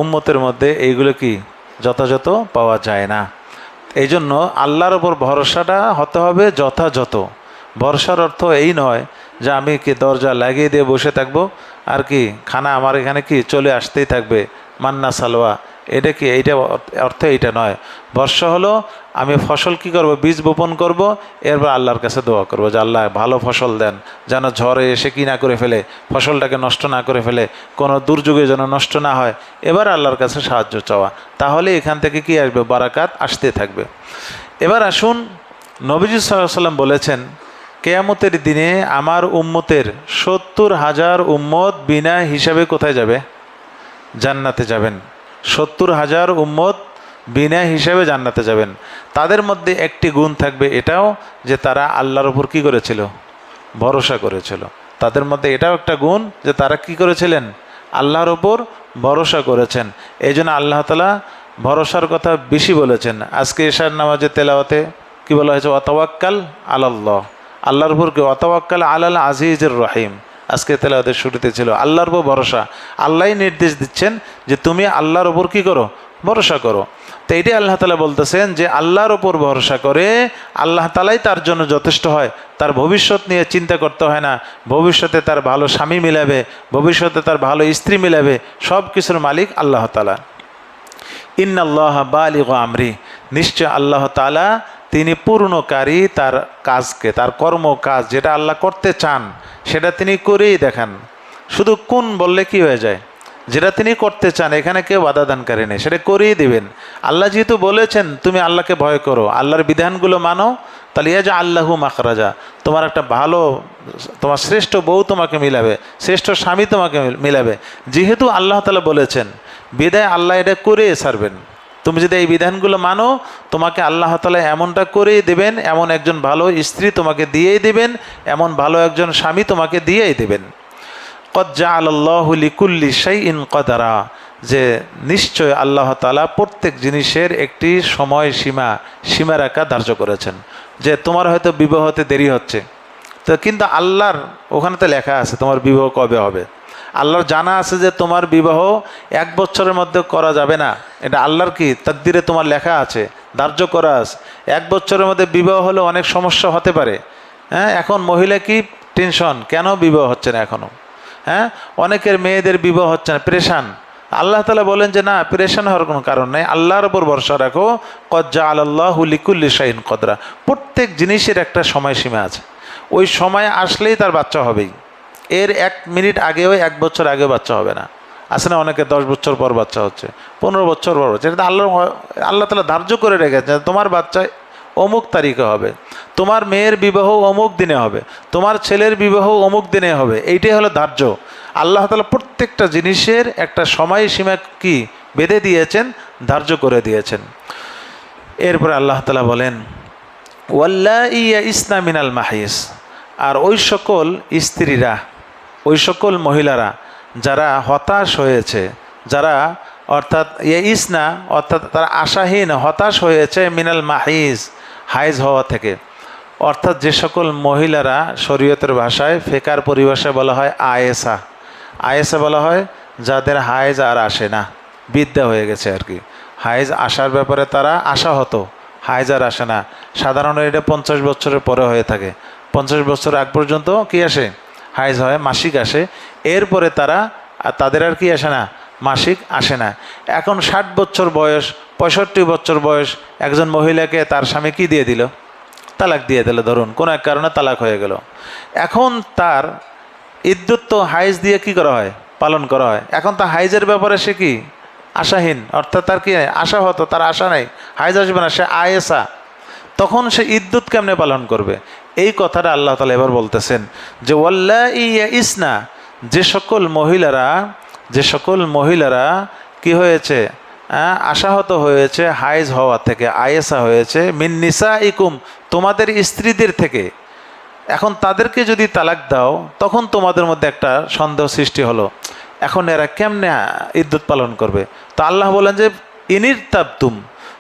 উম্মতের মধ্যে এইগুলো কি যথাযথ পাওয়া যায় না। এই জন্য আল্লাহর ওপর ভরসাটা হতে হবে যথাযথ। ভরসার অর্থ এই নয় যে আমি কি দরজা লাগিয়ে দিয়ে বসে থাকবো আর কি খানা আমার এখানে কি চলে আসতেই থাকবে, মান্না সালোয়া, এটা কি, এইটা অর্থ এইটা নয়। বর্ষ হলো আমি ফসল কি করব, বীজ বপন করব, এরপর আল্লাহর কাছে দোয়া করব যে আল্লাহ ভালো ফসল দেন, যেন ঝড়ে এসে কি না করে ফেলে, ফসলটাকে নষ্ট না করে ফেলে, কোনো দুর্যোগে যেন নষ্ট না হয়। এবার আল্লাহর কাছে সাহায্য চাওয়া, তাহলে এখান থেকে কি আসবে, বারাকাত আসতে থাকবে। এবার আসুন, নবীজি সাল্লাল্লাহু আলাইহি ওয়াসাল্লাম বলেছেন কিয়ামতের দিনে আমার উম্মতের 70,000 উম্মত বিনা হিসাবে কোথায় যাবে, জান্নাতে যাবেন। 70,000 উম্মত বিনা হিসাবে জান্নাতে যাবেন। তাদের মধ্যে একটি গুণ থাকবে এটাও যে তারা আল্লাহর ওপর কী করেছিল, ভরসা করেছিল। তাদের মধ্যে এটাও একটা গুণ যে তারা কি করেছিলেন, আল্লাহর ওপর ভরসা করেছেন। এই জন্য আল্লাহ তাআলা ভরসার কথা বেশি বলেছেন। আজকে এশার নামাজে তেলাওয়াতে কি বলা হয়েছে, ওয়াতাওয়াক্কাল আলাল্লাহ, আল্লাহর উপর কি, ওয়াতাওয়াক্কাল আলাল আজিজুর রহিম। আজকে তেলাওয়াতের শুরুতে ছিল আল্লাহর উপর ভরসা। আল্লাহই নির্দেশ দিচ্ছেন যে তুমি আল্লাহর ওপর কি করো, ভরসা করো। তো এইটাই আল্লাহ তাআলা বলতেছেন যে আল্লাহর ওপর ভরসা করে আল্লাহ তাআলাই তার জন্য যথেষ্ট হয়। তার ভবিষ্যৎ নিয়ে চিন্তা করতে হয় না, ভবিষ্যতে তার ভালো স্বামী মিলাবে, ভবিষ্যতে তার ভালো স্ত্রী মিলাবে, সব কিছুর মালিক আল্লাহ তাআলা। ইন্নাল্লাহা বালিগু আমরি, নিশ্চয় আল্লাহ তাআলা তিনি পূর্ণকারী তার কাজকে, তার কর্মকাজ যেটা আল্লাহ করতে চান সেটা তিনি করেই দেখান। শুধু কোন বললে কি হয়ে যায়, যেটা তিনি করতে চান এখানে কেউ বাধা দানকারী নেই, সেটা করেই দিবেন। আল্লাহ যেহেতু বলেছেন তুমি আল্লাহকে ভয় করো, আল্লাহর বিধানগুলো মানো, তাহলে ইয়াজা আল্লাহু মাখরাজা, তোমার একটা ভালো, তোমার শ্রেষ্ঠ বউ তোমাকে মিলাবে, শ্রেষ্ঠ স্বামী তোমাকে মিলাবে। যেহেতু আল্লাহ তাআলা বলেছেন বিধায় আল্লাহ এটা করে ছাড়বেন। তুমি যদি এই বিধানগুলো মানো তোমাকে আল্লাহ তাআলা এমনটা করেই দেবেন, এমন একজন ভালো স্ত্রী তোমাকে দিয়েই দেবেন, এমন ভালো একজন স্বামী তোমাকে দিয়েই দেবেন। কদ জাআলাল্লাহু লিকুল্লি শাইইন কদরা, যে নিশ্চয় আল্লাহ তাআলা প্রত্যেক জিনিসের একটি সময় সীমারেখা ধার্য করেছেন। যে তোমার হয়তো বিবাহ হতে দেরি হচ্ছে, তো কিন্তু আল্লাহর ওখানে তো লেখা আছে তোমার বিবাহ কবে হবে। আল্লাহর জানা আছে যে তোমার বিবাহ 1 বছরের মধ্যে করা যাবে না, এটা আল্লাহর কি তাকদিরে তোমার লেখা আছে, ধার্য করা আছে। 1 বছরের মধ্যে বিবাহ হলে অনেক সমস্যা হতে পারে। হ্যাঁ, এখন মহিলা কি টেনশন, কেন বিবাহ হচ্ছে না এখনও। হ্যাঁ, অনেকের মেয়েদের বিবাহ হচ্ছে না, পেরেশান। আল্লাহ তাআলা বলেন যে না, পেরেশান হওয়ার কোনো কারণ নেই, আল্লাহর উপর ভরসা রাখো। কদ জাআলাল্লাহু লিকুল্লি শাইইন কদরা, প্রত্যেক জিনিসের একটা সময়সীমা আছে, ওই সময় আসলেই তার বাচ্চা হবেই। এর 1 মিনিট আগেও 1 বছর আগেও বাচ্চা হবে না। আছে না অনেকে 10 বছর পর বাচ্চা হচ্ছে, 15 বছর পর হচ্ছে। এটা আল্লাহ তাআলা ধার্য করে রেখেছেন তোমার বাচ্চা অমুক তারিখে হবে, তোমার মেয়ের বিবাহ অমুক দিনে হবে, তোমার ছেলের বিবাহ অমুক দিনে হবে। এইটাই হলো ধার্য। আল্লাহ তাআলা প্রত্যেকটা জিনিসের একটা সময়সীমা কি বেঁধে দিয়েছেন, ধার্য করে দিয়েছেন। এরপরে আল্লাহ তাআলা বলেন ওয়াল্লাহি ইয়াইসনা মিনাল মাহিস, আর ওই সকল স্ত্রীরা, ওই সকল মহিলারা যারা হতাশ হয়েছে, যারা অর্থাৎ ইয়াইসনা অর্থাৎ তারা আশাহীন, হতাশ হয়েছে, মিনাল মাহিজ হাইজ হওয়া থেকে। অর্থাৎ যে সকল মহিলারা শরীয়তের ভাষায়, ফেকার পরিভাষায় বলা হয় আয়েসা, আয়েসা বলা হয় যাদের হাইজ আর আসে না, বিদ্যা হয়ে গেছে আর কি। হাইজ আসার ব্যাপারে তারা আশা হতো, হাইজ আর আসে না। সাধারণত এটা 50 বছরের পরে হয়ে থাকে। 50 বছর আগ পর্যন্ত কি আসে, হাইজ হয়, মাসিক আসে। এরপরে তাদের আর কি আসে না, মাসিক আসে না। এখন 60 বছর বয়স, 65 বছর বয়স একজন মহিলাকে তার স্বামী কি দিয়ে দিল, তালাক দিয়ে দিল, ধরুন কোনো এক কারণে তালাক হয়ে গেল। এখন তার ইদ্যুৎ তো হাইজ দিয়ে কি করা হয়, পালন করা হয়। এখন তার হাইজের ব্যাপারে সে কি আশাহীন, অর্থাৎ তার কি আশা হতো, তার আশা নেই, হাইজ আসবে না, সে আয়েসা। তখন সে ইদ্যুৎ কেমনে পালন করবে, এই কথাটা আল্লাহ তাআলা এবার বলতেছেন যে ওয়াল্লাহি ইয়াইসনা, যে সকল মহিলারা কি হয়েছে, আশাহত হয়েছে হাইজ হওয়া থেকে, আয়েসা হয়েছে, মিন নিসাইকুম, তোমাদের স্ত্রীদের থেকে। এখন তাদেরকে যদি তালাক দাও তখন তোমাদের মধ্যে একটা সন্দেহ সৃষ্টি হলো, এখন এরা কেমনে ইদ্যুৎ পালন করবে। তো আল্লাহ বলেন যে ইনির তাবতুম,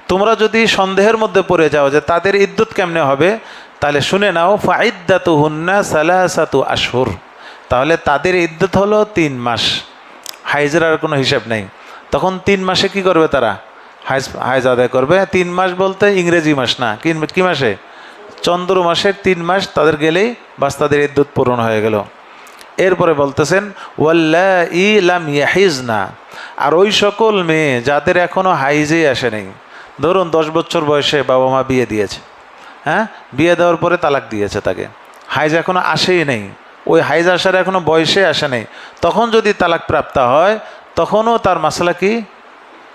তোমরা যদি সন্দেহের মধ্যে পড়ে যাও যে তাদের ইদ্যুৎ কেমনে হবে, তাহলে শুনে নাও ফাইদ্দাতুহুন্না সালাসাতু আশহুর, তাহলে তাদের ইদ্যুৎ হলো 3 মাস। হাইজের আর কোনো হিসাব নেই। তখন 3 মাসে কি করবে তারা, হাইজ আদায় করবে। 3 মাস বলতে ইংরেজি মাস না, কি মাসে, চন্দ্র মাসের 3 মাস তাদের গেলেই বাস তাদের ইদ্যুৎ পূরণ হয়ে গেল। এরপরে বলতেছেন ওয়াল্লাহি লাম ইয়াহিজনা, আর ওই সকল মেয়ে যাদের এখনও হাইজেই আসে নেই, ধরুন 10 বছর বয়সে বাবা মা বিয়ে দিয়েছে, হ্যাঁ, বিয়ে দেওয়ার পরে তালাক দিয়েছে, তাকে হাইজ এখনও আসেই নেই, ওই হাইজ আসার এখনও বয়সে আসে নেই, তখন যদি তালাক প্রাপ্ত হয় তখনও তার মাসলা কি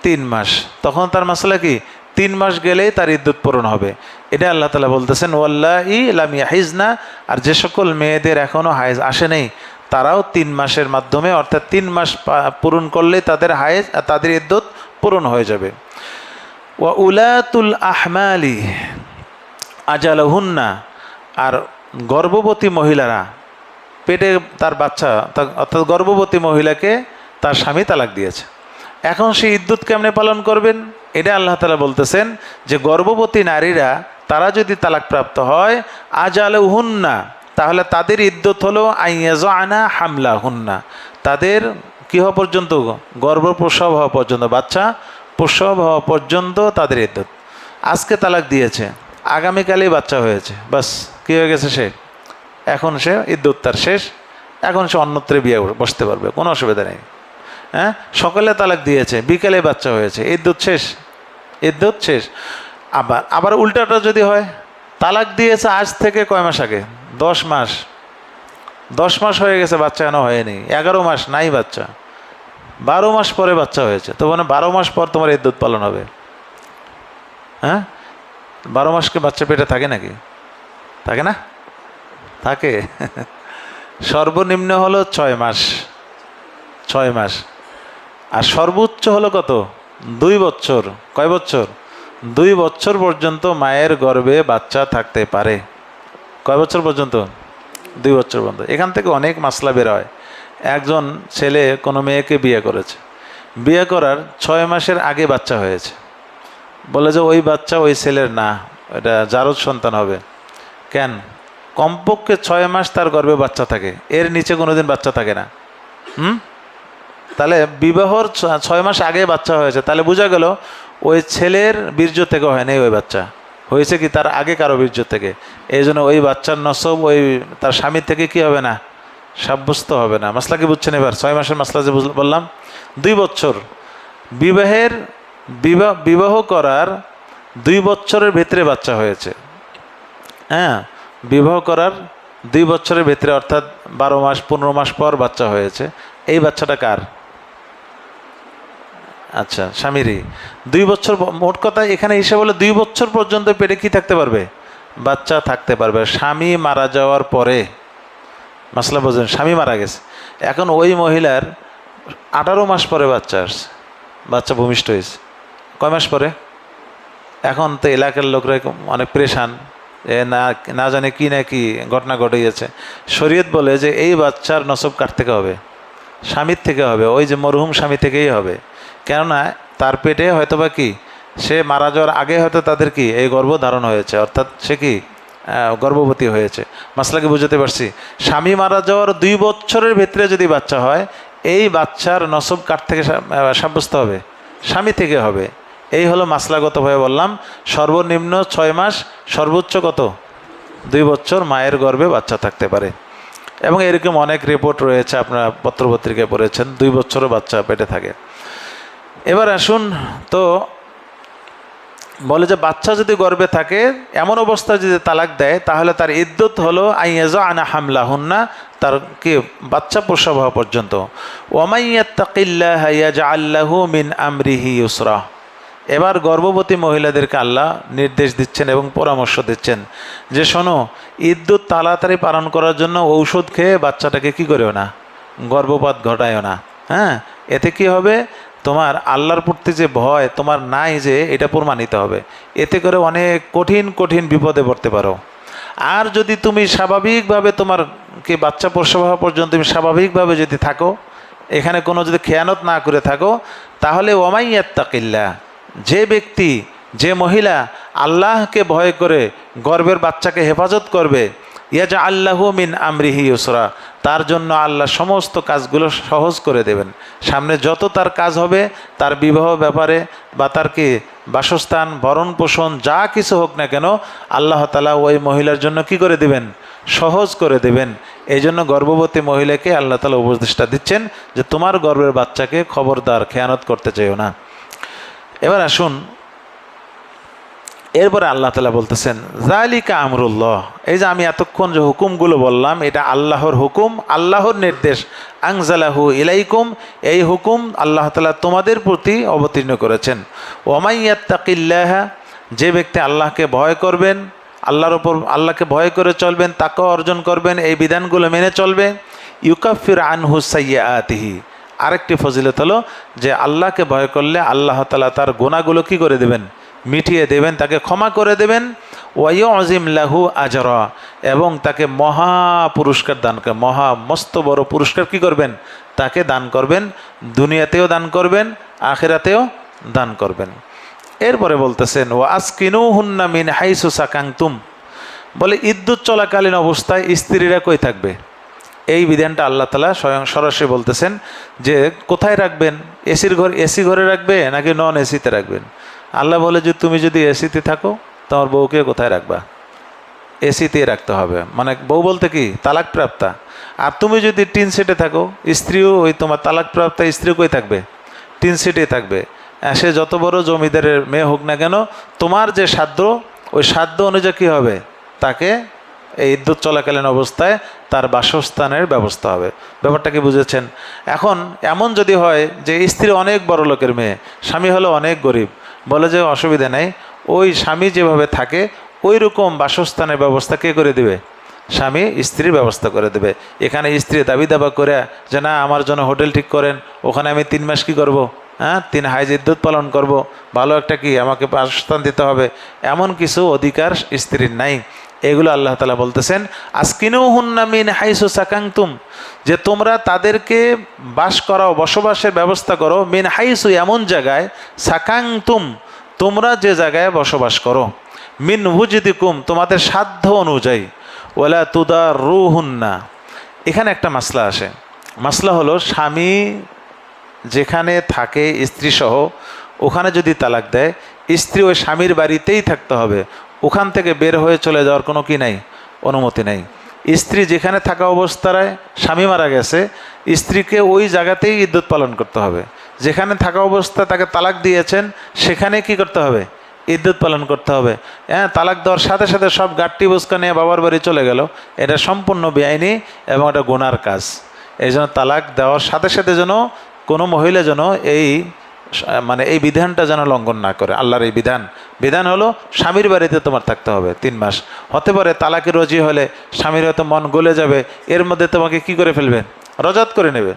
3 মাস, তখন তার মাসলা কি 3 মাস গেলেই তার ইদ্যুৎ পূরণ হবে। এটা আল্লাহ তাআলা বলতেছেন ওয়াল্লাহি লাম ইয়াহিজনা, আর যে সকল মেয়েদের এখনও হাইজ আসে নেই তারাও 3 মাসের মাধ্যমে, অর্থাৎ 3 মাস পূরণ করলেই তাদের হাইজ, তাদের ইদ্যুৎ পূরণ হয়ে যাবে। ওয়া উলাতুল আহমালি আজালহুন্না, আর গর্ভবতী মহিলারা, পেটে তার বাচ্চা, অর্থাৎ গর্ভবতী মহিলাকে তার স্বামী তালাক দিয়েছে, এখন সেই ইদ্যুৎ কেমনে পালন করবেন? এটা আল্লাহ তাআলা বলতেছেন যে গর্ভবতী নারীরা তারা যদি তালাকপ্রাপ্ত হয় আজালহুন্না, তাহলে তাদের ইদ্যুৎ হলো আইয়াজানা হামলাহুন্না, তাদের কী হওয়া পর্যন্ত, গর্ভপ্রসব হওয়া পর্যন্ত, বাচ্চা প্রসব হওয়া পর্যন্ত তাদের ইদ্যুৎ। আজকে তালাক দিয়েছে, আগামীকালেই বাচ্চা হয়েছে, বাস কী হয়ে গেছে, সে এখন সে ইদ্যুৎ তার শেষ, এখন সে অন্যত্রে বিয়ে বসতে পারবে, কোনো অসুবিধা নেই। হ্যাঁ, সকালে তালাক দিয়েছে, বিকেলে বাচ্চা হয়েছে, ইদ্যুৎ শেষ, ইদ্যুৎ শেষ। আবার উল্টাটা যদি হয়, তালাক দিয়েছে আজ থেকে কয় মাস আগে, 10 মাস, 10 মাস হয়ে গেছে, বাচ্চা এখনো হয়নি, 11 মাস নাই বাচ্চা, 12 মাস পরে বাচ্চা হয়েছে, তো মানে 12 মাস পর তোমার ইদ্যুৎ পালন হবে। হ্যাঁ, 12 মাসকে বাচ্চা পেটে থাকে নাকি? থাকে না? থাকে। সর্বনিম্ন হলো 6 মাস, 6 মাস, আর সর্বোচ্চ হলো কত, 2 বছর। কয় বছর? 2 বছর পর্যন্ত মায়ের গর্ভে বাচ্চা থাকতে পারে। কয় বছর পর্যন্ত? 2 বছর পর্যন্ত। এখান থেকে অনেক মাসলা বের হয়। একজন ছেলে কোনো মেয়েকে বিয়ে করেছে, বিয়ে করার 6 মাসের আগে বাচ্চা হয়েছে, বলে যে ওই বাচ্চা ওই ছেলের না, এটা জারজ সন্তান হবে। কেন? কমপক্ষে 6 মাস তার গর্ভে বাচ্চা থাকে, এর নিচে কোনোদিন বাচ্চা থাকে না। তাহলে বিবাহর 6 মাস আগে বাচ্চা হয়েছে, তাহলে বোঝা গেল ওই ছেলের বীর্য থেকে হয়নি, ওই বাচ্চা হয়েছে কি তার আগে কারো বীর্য থেকে। এই জন্য ওই বাচ্চার নসব ওই তার স্বামীর থেকে কি হবে না, সাব্যস্ত হবে না। মাসলা কি বুঝছেন এবার? 6 মাসের মাসলা যে বললাম, 2 বছর বিবাহ করার 2 বছরের ভিতরে বাচ্চা হয়েছে। হ্যাঁ, বিবাহ করার 2 বছরের ভিতরে, অর্থাৎ 12 মাস 15 মাস পর বাচ্চা হয়েছে, এই বাচ্চাটা কার? আচ্ছা, স্বামীরই। 2 বছর, মোট কথা এখানে হিসাব হলো 2 বছর পর্যন্ত পেটে কি থাকতে পারবে, বাচ্চা থাকতে পারবে। স্বামী মারা যাওয়ার পরে, মাসলা বোঝেন, স্বামী মারা গেছে, এখন ওই মহিলার 18 মাস পরে বাচ্চা আসছে, বাচ্চা ভূমিষ্ঠ হয়েছে। কয় মাস পরে? এখন তো এলাকার লোকরা অনেক পরেশান, না জানে কি না কি ঘটনা ঘটিয়েছে। শরীয়ত বলে যে এই বাচ্চার নসব কার থেকে হবে? স্বামীর থেকে হবে, ওই যে মরহুম স্বামী থেকেই হবে। কেননা তার পেটে হয়তো বা কি, সে মারা যাওয়ার আগে হয়তো তাদের কি এই গর্ভ ধারণ হয়েছে, অর্থাৎ সে কি গর্ভবতী হয়েছে। মাসলাকে বুঝতে পারছি? স্বামী মারা যাওয়ার 2 বছরের ভিতরে যদি বাচ্চা হয়, এই বাচ্চার নসব কার থেকে সাব্যস্ত হবে? স্বামী থেকে হবে। এই হলো মাসলাগতভাবে বললাম, সর্বনিম্ন 6 মাস, সর্বোচ্চ কত, 2 বছর মায়ের গর্ভে বাচ্চা থাকতে পারে। এবং এরকম অনেক রিপোর্ট রয়েছে, আপনারা পত্রপত্রিকায় পড়েছেন, 2 বছরও বাচ্চা পেটে থাকে। এবার আসুন, তো বলে যে বাচ্চা যদি গর্ভে থাকে, এমন অবস্থায় যদি তালাক দেয়, তাহলে তার ইদ্যুৎ হলো আইয়াজানা হামলাহুন্না, তার কি বাচ্চা প্রসব হওয়া পর্যন্ত। ওয়ামান ইয়াত্তাকিল্লাহা ইয়াজআল লাহু মিন আমরিহি ইউসরা। এবার গর্ভবতী মহিলাদেরকে আল্লাহ নির্দেশ দিচ্ছেন এবং পরামর্শ দিচ্ছেন যে শোনো, ইদ্যুৎ তাড়াতাড়ি পালন করার জন্য ঔষধ খেয়ে বাচ্চাটাকে কি করেও না, গর্ভপাত ঘটায়ও না। হ্যাঁ, এতে কি হবে, তোমার আল্লাহর প্রতি যে ভয় তোমার নাই, যে এটা প্রমাণিত হবে। এতে করে অনেক কঠিন কঠিন বিপদে পড়তে পারো। আর যদি তুমি স্বাভাবিকভাবে তোমার কি বাচ্চা প্রসব হওয়া পর্যন্ত তুমি স্বাভাবিকভাবে যদি থাকো, এখানে কোনো যদি খেয়ানত না করে থাকো, তাহলে ওয়ামান ইয়াত্তাকিল্লাহ, যে ব্যক্তি, যে মহিলা আল্লাহকে ভয় করে গর্ভের বাচ্চাকে হেফাজত করবে, ইয়াজআল লাহু মিন আমরিহি ইউসরা, তার জন্য আল্লাহ সমস্ত কাজগুলো সহজ করে দেবেন। সামনে যত তার কাজ হবে, তার বিবাহ ব্যাপারে বা তার কি বাসস্থান, ভরণ পোষণ যা কিছু হোক না কেন, আল্লাহ তাআলা ওই মহিলার জন্য কি করে দেবেন, সহজ করে দেবেন। এই জন্য গর্ভবতী মহিলাকে আল্লাহ তাআলা উপদেশটা দিচ্ছেন যে তোমার গর্ভের বাচ্চাকে খবরদার খেয়ানত করতে চাইও না। এবার আসুন, এরপরে আল্লাহ তাআলা বলতেছেন যালিকা আমরুল্লাহ, এই যে আমি এতক্ষণ যে হুকুমগুলো বললাম এটা আল্লাহর হুকুম, আল্লাহর নির্দেশ। আনজালাহু ইলাইকুম, এই হুকুম আল্লাহ তাআলা তোমাদের প্রতি অবতীর্ণ করেছেন। ওয়ামাই ইয়াত্তাকিল্লাহ, যে ব্যক্তি আল্লাহকে ভয় করবেন, আল্লাহর ওপর আল্লাহকে ভয় করে চলবেন, তাকওয়া অর্জন করবেন, এই বিধানগুলো মেনে চলবে, ইউকাফির আনহু সাইয়্যাতিহি, আরেকটি ফজিলত হলো যে আল্লাহকে ভয় করলে আল্লাহ তাআলা তার গুনাহগুলো কি করে দেবেন, মিটিয়ে দেবেন, তাকে ক্ষমা করে দেবেন। ওয়ায়ুযিম লাহু আজরা, এবং তাকে মহা পুরস্কার দান করবেন, মহা মস্ত বড় পুরস্কার কি করবেন, তাকে দান করবেন, দুনিয়াতেও দান করবেন, আখিরাতেও দান করবেন। এরপরে বলতেছেন ওয়া আসকিনুহুন্না মিন হাইসু সাকানতুম, বলে ইদ্যুৎ চলাকালীন অবস্থায় স্ত্রীরা কই থাকবে, এই বিধানটা আল্লাহ তাআলা স্বয়ং সরাসরি বলতেছেন যে কোথায় রাখবেন, এসি ঘরে রাখবে নাকি নন এসিতে রাখবেন। আল্লাহ বলে যে তুমি যদি এসিতে থাকো তোমার বউকে কোথায় রাখবা, এসিতে রাখতে হবে, মানে বউ বলতে কি তালাক প্রাপ্তা। আর তুমি যদি টিন সেটে থাকো, স্ত্রীও ওই তোমার তালাক প্রাপ্তা স্ত্রী কই থাকবে, টিন সেটে থাকবে। সে যত বড় জমিদারের মেয়ে হোক না কেন, তোমার যে সাধ্য ওই সাধ্য অনুযায়ী কী হবে, তাকে এই ইদ্যুৎ চলাকালীন অবস্থায় তার বাসস্থানের ব্যবস্থা হবে। ব্যাপারটা কি বুঝেছেন? এখন এমন যদি হয় যে স্ত্রী অনেক বড় লোকের মেয়ে, স্বামী হলো অনেক গরিব, বলে যে অসুবিধা নেই, ওই স্বামী যেভাবে থাকে ওই রকম বাসস্থানের ব্যবস্থা কে করে দেবে, স্বামী স্ত্রীর ব্যবস্থা করে দেবে। এখানে স্ত্রী দাবি দাবা করে যে না আমার জন্য হোটেল ঠিক করেন, ওখানে আমি 3 মাস কি করব, 3 হাইজ ইদ্যুৎ পালন করব, ভালো একটা কি আমাকে বাসস্থান দিতে হবে, এমন কিছু অধিকার স্ত্রীর নাই। এগুলো আল্লাহ তাআলা বলতেছেন আসকিনুহুন্না মিন হাইসু সাকানতুম, যে তোমরা তাদেরকে বাস করাও, বসবাসের ব্যবস্থা করো, মিন হাইসু এমন জায়গায়, সাকানতুম তোমরা যে জায়গায় বসবাস করো, মিন উজদিকুম তোমাদের সাধ্য অনুযায়ী, ওয়ালা তুদাররুহুন্না। এখানে একটা মাসলা আসে, মাসলা হলো স্বামী যেখানে থাকে স্ত্রী সহ, ওখানে যদি তালাক দেয়, স্ত্রী ওই স্বামীর বাড়িতেই থাকতে হবে, ওখান থেকে বের হয়ে চলে যাওয়ার কোনো কি নাই, অনুমতি নেই। স্ত্রী যেখানে থাকা অবস্থায় স্বামী মারা গেছে, স্ত্রীকে ওই জায়গাতেই ইদ্যুৎ পালন করতে হবে। যেখানে থাকা অবস্থায় তাকে তালাক দিয়েছেন সেখানে কি করতে হবে, ইদ্যুৎ পালন করতে হবে। তালাক দেওয়ার সাথে সাথে সব গাট্টি বুসকা নিয়ে বাবার বাড়ি চলে গেল, এটা সম্পূর্ণ বেআইনি এবং এটা গুনার কাজ। এই জন্য তালাক দেওয়ার সাথে সাথে যেন কোনো মহিলা যেন এই বিধানটা যেন লঙ্ঘন না করে। আল্লাহর এই বিধান হলো স্বামীর বাড়িতে তোমার থাকতে হবে 3 মাস। হতে পারে তালাকে রজি হলে স্বামীর হয়তো মন গলে যাবে, এর মধ্যে তোমাকে কি করে ফেলবে, রজাত করে নেবে।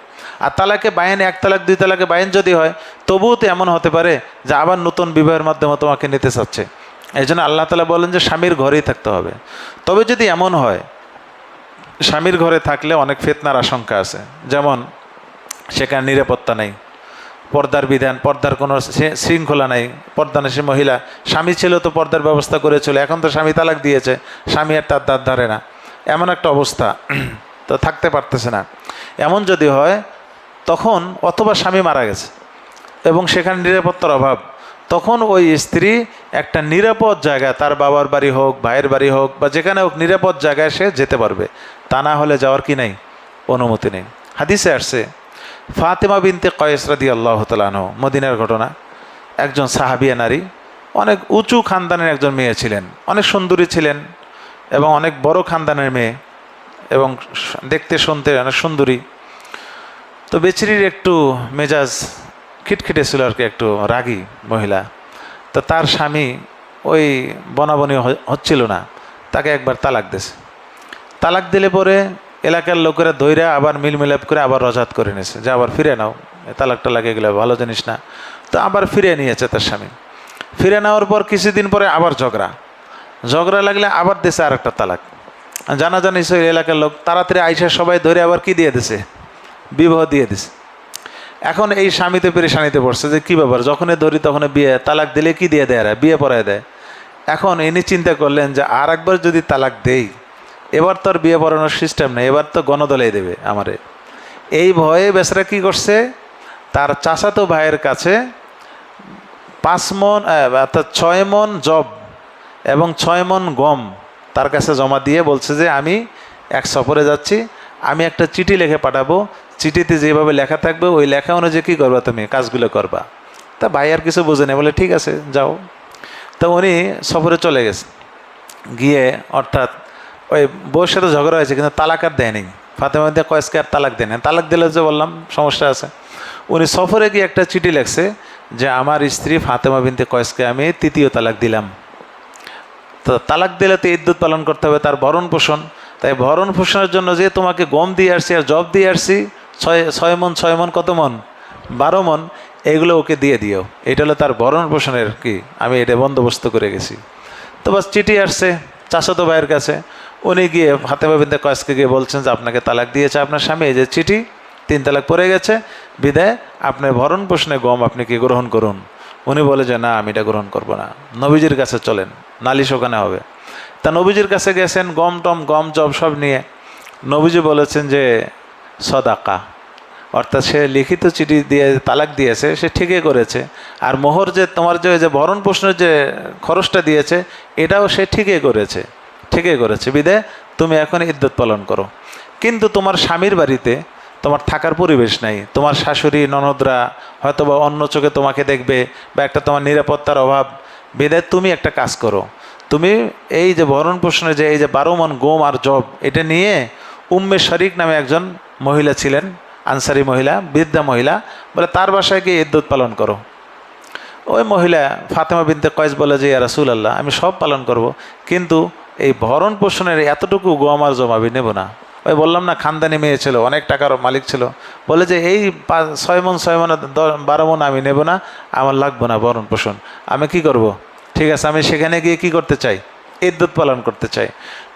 আর তালাকে বাইন, 1 তালাক 2 তালাকে বাইন যদি হয়, তবুও তো এমন হতে পারে যে আবার নতুন বিবাহের মাধ্যমে তোমাকে নিতে চাচ্ছে। এই জন্য আল্লাহ তাআলা বলেন যে স্বামীর ঘরেই থাকতে হবে। তবে যদি এমন হয় স্বামীর ঘরে থাকলে অনেক ফিতনার আশঙ্কা আছে, যেমন সেখানে নিরাপত্তা নেই, পর্দার বিধান, পর্দার কোনো শৃঙ্খলা নাই, পর্দানশীল মহিলা, স্বামী ছিল তো পর্দার ব্যবস্থা করে চলে, এখন তো স্বামী তালাক দিয়েছে, স্বামী আর তার দাঁত ধরে না, এমন একটা অবস্থা, তো থাকতে পারতেছে না। এমন যদি হয় তখন, অথবা স্বামী মারা গেছে এবং সেখানে নিরাপত্তার অভাব, তখন ওই স্ত্রী একটা নিরাপদ জায়গায়, তার বাবার বাড়ি হোক, ভাইয়ের বাড়ি হোক, বা যেখানে হোক, নিরাপদ জায়গায় সে যেতে পারবে। তা না হলে যাওয়ার কি নেই, অনুমতি নেই। হাদিসে আসছে ফাতেমা বিনতে কয়েস রাদিয়াল্লাহু তাআলা আনহা, মদিনার ঘটনা, একজন সাহাবিয়া নারী, অনেক উঁচু খানদানের একজন মেয়ে ছিলেন, অনেক সুন্দরী ছিলেন এবং অনেক বড় খানদানের মেয়ে এবং দেখতে শুনতে অনেক সুন্দরী। তো বেচারির একটু মেজাজ খিটখিটে ছিল আর কি, একটু রাগী মহিলা। তো তার স্বামী ওই বনাবনি হচ্ছিল না, তাকে একবার তালাক দিয়েছে। তালাক দিলে পরে এলাকার লোকেরা ধৈর্য আবার মিলমিলাপ করে আবার রজাত করে নিয়েছে, যে আবার ফিরে নাও, তালাকটা লাগে গেলে ভালো জিনিস না। তো আবার ফিরে নিয়েছে তার স্বামী। ফিরে নেওয়ার পর কিছুদিন পরে আবার ঝগড়া লাগলে আবার দিয়েছে আর একটা তালাক। জানাজানি এলাকার লোক তাড়াতাড়ি আইসা সবাই ধরে আবার কি দিয়ে দিছে, বিবাহ দিয়ে দিছে। এখন এই স্বামীতে পেরেশানিতে পড়ছে যে কী ব্যাপার, যখনই ধরি তখন বিয়ে, তালাক দিলে কি দিয়ে দেয়, বিয়ে পড়ায় দেয়। এখন ইনি চিন্তা করলেন যে আর একবার যদি তালাক দেই, এবার তো আর বিয়ে পড়ানোর সিস্টেম নেই, এবার তো গণদলাই দেবে আমারে। এই ভয়ে বেচারা কী করছে, তার চাচাতো ভাইয়ের কাছে 5 মণ অর্থাৎ 6 মণ জব এবং 6 মণ গম তার কাছে জমা দিয়ে বলছে যে আমি এক সফরে যাচ্ছি, আমি একটা চিঠি লিখে পাঠাবো, চিঠিতে যেভাবে লেখা থাকবে ওই লেখা অনুযায়ী কী করবা, তুমি কাজগুলো করবা। তা ভাই আর কিছু বোঝে না, বলে ঠিক আছে যাও। তো উনি সফরে চলে গেছে, গিয়ে অর্থাৎ ওই বউর সাথে ঝগড়া হয়েছে, কিন্তু তালাক আর দেয়নি। ফাতেমা বিনতে কয়েসকে আর তালাক দেয়নি। তালাক দিলে যে বললাম সমস্যা আছে। উনি সফরে গিয়ে একটা চিঠি লেখছে যে আমার স্ত্রী ফাতেমা বিনতে কয়েসকে আমি তৃতীয় তালাক দিলাম। তো তালাক দিলে তো ইদ্যুৎ পালন করতে হবে, তার ভরণ পোষণ। তাই ভরণ পোষণের জন্য যে তোমাকে গম দিয়ে আসছি আর জব দিয়ে আসছি, 6 মণ কত মণ, 12 মণ, এগুলো ওকে দিয়ে দিও। এটা হলো তার ভরণ পোষণের কি, আমি এটা বন্দোবস্ত করে গেছি। তো বাস চিঠি আসছে চাচাতো ভাইয়ের কাছে, উনি গিয়ে ফাতেমা বিনতে কয়েসকে গিয়ে বলছেন যে আপনাকে তালাক দিয়েছে আপনার স্বামী, এই যে চিঠি, 3 তালাক পড়ে গেছে, বিদায় আপনার ভরণ পোষণে গম আপনি কি গ্রহণ করুন। উনি বলে যে না, আমি এটা গ্রহণ করব না, নবীজির কাছে চলেন, নালিশ ওখানে হবে। তা নবীজির কাছে গেছেন, গম জব সব নিয়ে। নবীজি বলেছেন যে সদাকা, অর্থাৎ সে লিখিত চিঠি দিয়ে তালাক দিয়েছে, সে ঠিকই করেছে। আর মোহর যে তোমার যে ভরণ পোষণের যে খরচটা দিয়েছে, এটাও সে ঠিকই করেছে। বিদায় তুমি এখন ইদ্যত পালন করো। কিন্তু তোমার স্বামীর বাড়িতে তোমার থাকার পরিবেশ নাই, তোমার শাশুড়ি ননদরা হয়তো বা অন্য চোখে তোমাকে দেখবে, বা একটা তোমার নিরাপত্তার অভাব। বিদায় তুমি একটা কাজ করো, তুমি এই যে ভরণ পোষণের যে এই যে 12 মণ গম আর জব, এটা নিয়ে উম্মে শরিক নামে একজন মহিলা ছিলেন, আনসারি মহিলা, বৃদ্ধা মহিলা, বলে তার বাসায় গিয়ে ইদ্যত পালন করো। ওই মহিলা ফাতেমা বিনতে কয়েস বলে যে ইয়া রাসূলুল্লাহ, আমি সব পালন করব, কিন্তু এই ভরণ পোষণের এতটুকু গম আর জম আমি নেব না। ওই বললাম না, খানদানি মেয়ে ছিল, অনেক টাকার মালিক ছিল, বলে যে এই 6 মণ 12 মণ আমি নেব না, আমার লাগবে না ভরণ পোষণ। আমি কি করব? ঠিক আছে, আমি সেখানে গিয়ে কি করতে চাই, ইদ্যত পালন করতে চাই।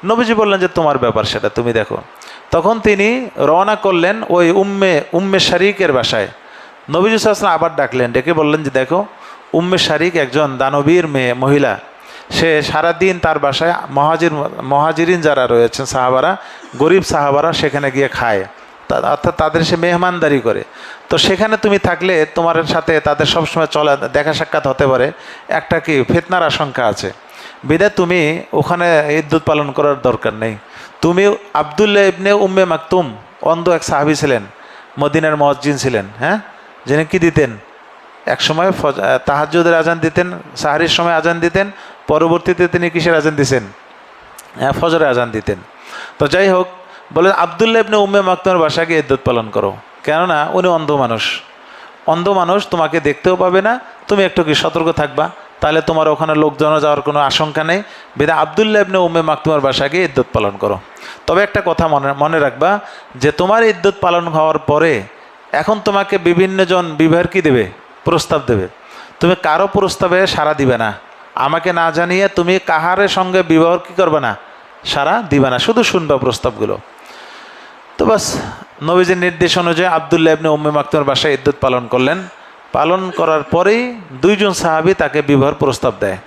নবীজি বললেন যে তোমার ব্যাপার, সেটা তুমি দেখো। তখন তিনি রওনা করলেন ওই উম্মে শারিকের বাসায়। নবীজি সাল্লাল্লাহু আলাইহি ওয়াসাল্লাম আবার ডাকলেন, ডেকে বললেন যে দেখো, উম্মে শারিক একজন দানবীর মহিলা, সে সারাদিন তার বাসায় মহাজিরিন যারা রয়েছেন সাহাবারা, গরিব সাহাবারা সেখানে গিয়ে খায়, অর্থাৎ তাদের সে মেহমানদারি করে। তো সেখানে তুমি থাকলে তোমার সাথে তাদের সবসময় দেখা সাক্ষাৎ হতে পারে, একটা কি ফিতনার আশঙ্কা আছে। বিদায় তুমি ওখানে ইদ্যত পালন করার দরকার নেই। তুমি আব্দুল্লাহ ইবনে উম্মে মাকতুম, অন্ধ এক সাহাবী ছিলেন, মদিনার মুয়াজ্জিন ছিলেন, হ্যাঁ, যিনি কি দিতেন, একসময় তাহাজ্জুদের আজান দিতেন, সাহারির সময় আজান দিতেন, পরবর্তীতে তিনি কিসের আজান দিতেন, ফজরের আজান দিতেন। তো যাই হোক, বলে আব্দুল্লাহ ইবনে উম্মে মাকতুমের বাসায় গিয়ে ইদ্যত পালন করো, কেননা উনি অন্ধ মানুষ, তোমাকে দেখতেও পাবে না, তুমি একটু কি সতর্ক থাকবা, তাহলে তোমার ওখানে লোকজন যাওয়ার কোনো আশঙ্কা নেই। বিধায় আব্দুল্লাহ ইবনে উম্মে মাকতুমের বাসায় গিয়ে ইদ্যত পালন করো। তবে একটা কথা মনে রাখবা, যে তোমার ইদ্যত পালন হওয়ার পরে এখন তোমাকে বিভিন্ন জন বিবাহের কি দেবে, প্রস্তাব দেবে। তুমি কারো প্রস্তাবে সাড়া দিবে না, আমাকে না জানিয়ে তুমি কাহারের সঙ্গে বিবাহ কি করবে না, সাড়া দিবে না, শুধু শুনবা প্রস্তাবগুলো। তো বাস নবীজির নির্দেশ অনুযায়ী আব্দুল্লাহ ইবনে উম্মে মাকতুমের বাসায় ইদ্যত পালন করলেন। পালন করার পরেই 2 জন সাহাবী তাকে বিবাহের প্রস্তাব দেয়।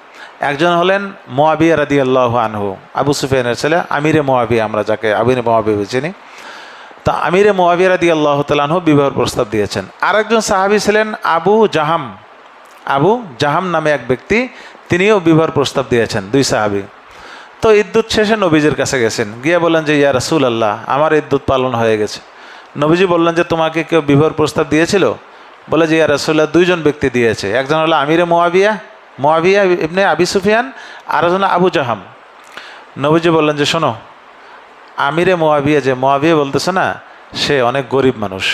একজন হলেন মুআবিয়া রাদিয়াল্লাহু আনহু, আবু সুফিয়ানের ছেলে, আমিরে মুআবিয়া, আমরা যাকে আমিরে মুআবিয়া চিনি। তা আমিরে মুআবিয়া রাদিয়াল্লাহু তাআলা আনহু বিবাহের প্রস্তাব দিয়েছেন। আরেকজন সাহাবী ছিলেন আবু জাহাম নামে এক ব্যক্তি, তিনিও বিবাহের প্রস্তাব দিয়েছেন, 2 সাহাবী। তো ইদ্যুৎ শেষে নবীজির কাছে গেছেন, গিয়ে বললেন যে ইয়া রাসূলুল্লাহ, আমার ইদ্যুৎ পালন হয়ে গেছে। নবীজি বললেন যে তোমাকে কেউ বিবাহের প্রস্তাব দিয়েছিল? বলে যে ইয়া রাসূলুল্লাহ, 2 জন ব্যক্তি দিয়েছে, একজন হলো আমিরে মুআবিয়া ইবনে আবি সুফিয়ান, আর একজন আবু জাহাম। নবীজি বললেন যে শোনো, আমিরে মুআবিয়া, যে মুআবিয়া বলতেছে না, সে অনেক গরিব মানুষ,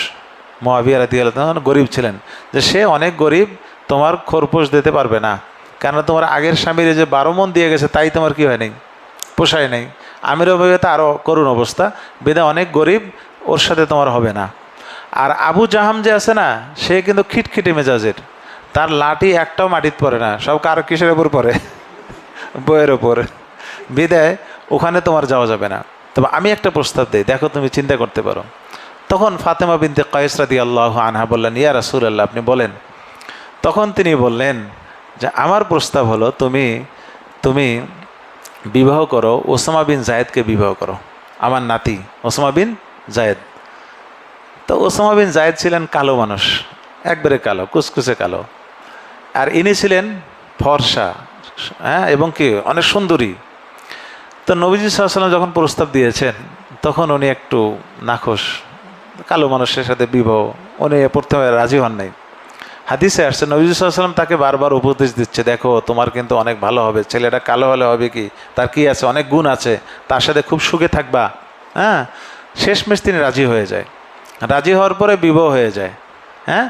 মুআবিয়া রাদিয়াল্লাহু আনহু গরিব ছিলেন, যে সে অনেক গরিব, তোমার খোরপোশ দিতে পারবে না, কেন তোমার আগের স্বামীর যে 12 মণ দিয়ে গেছে, তাই তোমার কি হয় নাই, পোষায় নেই। আমির মুআবিয়া আরও করুণ অবস্থা, বিধায় অনেক গরিব, ওর সাথে তোমার হবে না। আর আবু জাহাম যে আছে না, সে কিন্তু খিটখিটে মেজাজের, তার লাঠি একটাও মাটিতে পড়ে না, সব কার কিসের উপর পড়ে, বইয়ের ওপর। বিদায় ওখানে তোমার যাওয়া যাবে না। তবে আমি একটা প্রস্তাব দিই, দেখো তুমি চিন্তা করতে পারো। তখন ফাতেমা বিনতে কয়েস রাদিয়াল্লাহু আনহা বললেন, ইয়া রাসূলুল্লাহ, আপনি বলেন। তখন তিনি বললেন যে আমার প্রস্তাব হলো, তুমি বিবাহ করো, ওসামা বিন জায়েদকে বিবাহ করো, আমার নাতি ওসামা বিন জায়েদ। তো ওসামা বিন জায়েদ ছিলেন কালো মানুষ, একবারে কালো, কুচকুচে কালো, আর ইনি ছিলেন ফর্সা, হ্যাঁ, এবং কি অনেক সুন্দরী। তো নবীজি সাল্লাল্লাহু আলাইহি ওয়াসাল্লাম যখন প্রস্তাব দিয়েছেন, তখন উনি একটু নাখোশ, কালো মানুষের সাথে বিবাহ, উনি প্রথমে রাজি হন নাই। হাদিসে আসছে নবী সাল্লাল্লাহু আলাইহি ওয়াসাল্লাম তাকে বারবার উপদেশ দিচ্ছে, দেখো তোমার কিন্তু অনেক ভালো হবে, ছেলেটা কালো হলে হবে কি, তার কি আছে, অনেক গুণ আছে, তার সাথে খুব সুখে থাকবা। হ্যাঁ, শেষমেশ তিনি রাজি হয়ে যায়। রাজি হওয়ার পরে বিবাহ হয়ে যায়। হ্যাঁ,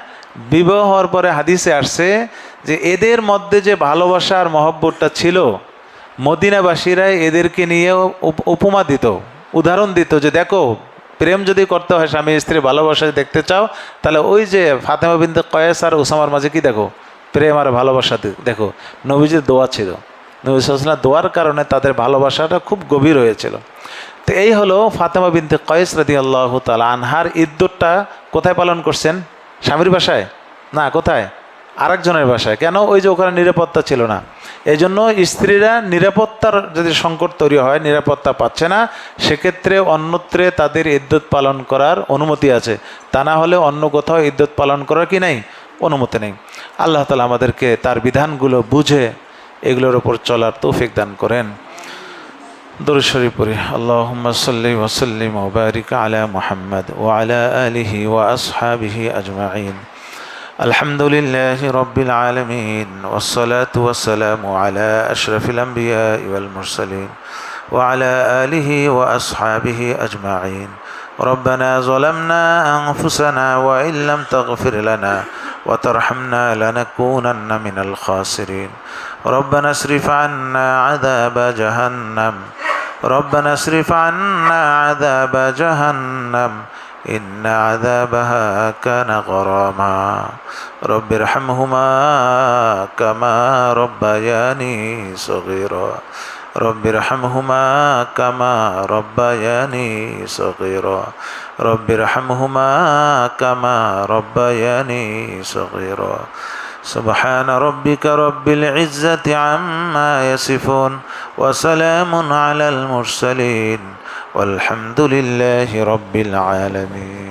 বিবাহ হওয়ার পরে হাদিসে আসছে যে এদের মধ্যে যে ভালোবাসা আর মহব্বতটা ছিল, মদিনাবাসীরাই এদেরকে নিয়ে উপমা দিত, উদাহরণ দিত যে দেখো, প্রেম যদি করতে হয়, স্বামী স্ত্রী ভালোবাসা দেখতে চাও, তাহলে ওই যে ফাতেমা বিনতে কয়েস আর উসামার মাঝে কি দেখো, প্রেম আর ভালোবাসা দেখো। নবীজির দোয়া ছিল, নবী সাল্লাল্লাহু আলাইহি ওয়াসাল্লাম দোয়ার কারণে তাদের ভালোবাসাটা খুব গভীর হয়েছিল। তো এই হলো ফাতেমা বিনতে কয়েস রাদিয়াল্লাহু তাআলা আনহার ইদ্দতটা কোথায় পালন করছেন? স্বামীর বাসায় না, কোথায়? আরেকজনের বাসায়। কেন? ওই যে ওখানে নিরাপত্তা ছিল না। এই জন্য স্ত্রীরা নিরাপত্তার যদি সংকট তৈরি হয়, নিরাপত্তা পাচ্ছে না, সেক্ষেত্রে অন্যত্রে তাদের ইদ্দত পালন করার অনুমতি আছে। তা না হলে অন্য কোথাও ইদ্দত পালন করার কি নেই, অনুমতি নেই। আল্লাহ তাআলা আমাদেরকে তার বিধানগুলো বুঝে এগুলোর ওপর চলার তৌফিক দান করেন। দরুদ শরীফ পড়ি। আল্লাহুম্মা সাল্লি ওয়া সাল্লিম ওয়া বারিক আলা মুহাম্মাদ ওয়া আলা আলিহি ওয়া আসহাবিহি আজমাইন। আলহামদুলিল্লাহি রাব্বিল আলামিন ওয়াস সালাতু ওয়াস সালামু আলা আশরাফিল আমবিয়া ওয়াল মুরসালিন ওয়া আলা আলিহি ওয়া আসহাবিহি আজমাইন। ربنا ظلمنا أنفسنا وإن لم تغفر لنا وترحمنا لنكونن من الخاسرين. ربنا اصرف عنا عذاب جهنم، ربنا اصرف عنا عذاب جهنم إن عذابها كان غراما. رب ارحمهما كما ربياني صغيرا، رب ارحمهما كما ربياني صغيرا، رب ارحمهما كما ربياني صغيرا. سبحان ربك رب العزة عما يصفون وسلام على المرسلين والحمد لله رب العالمين.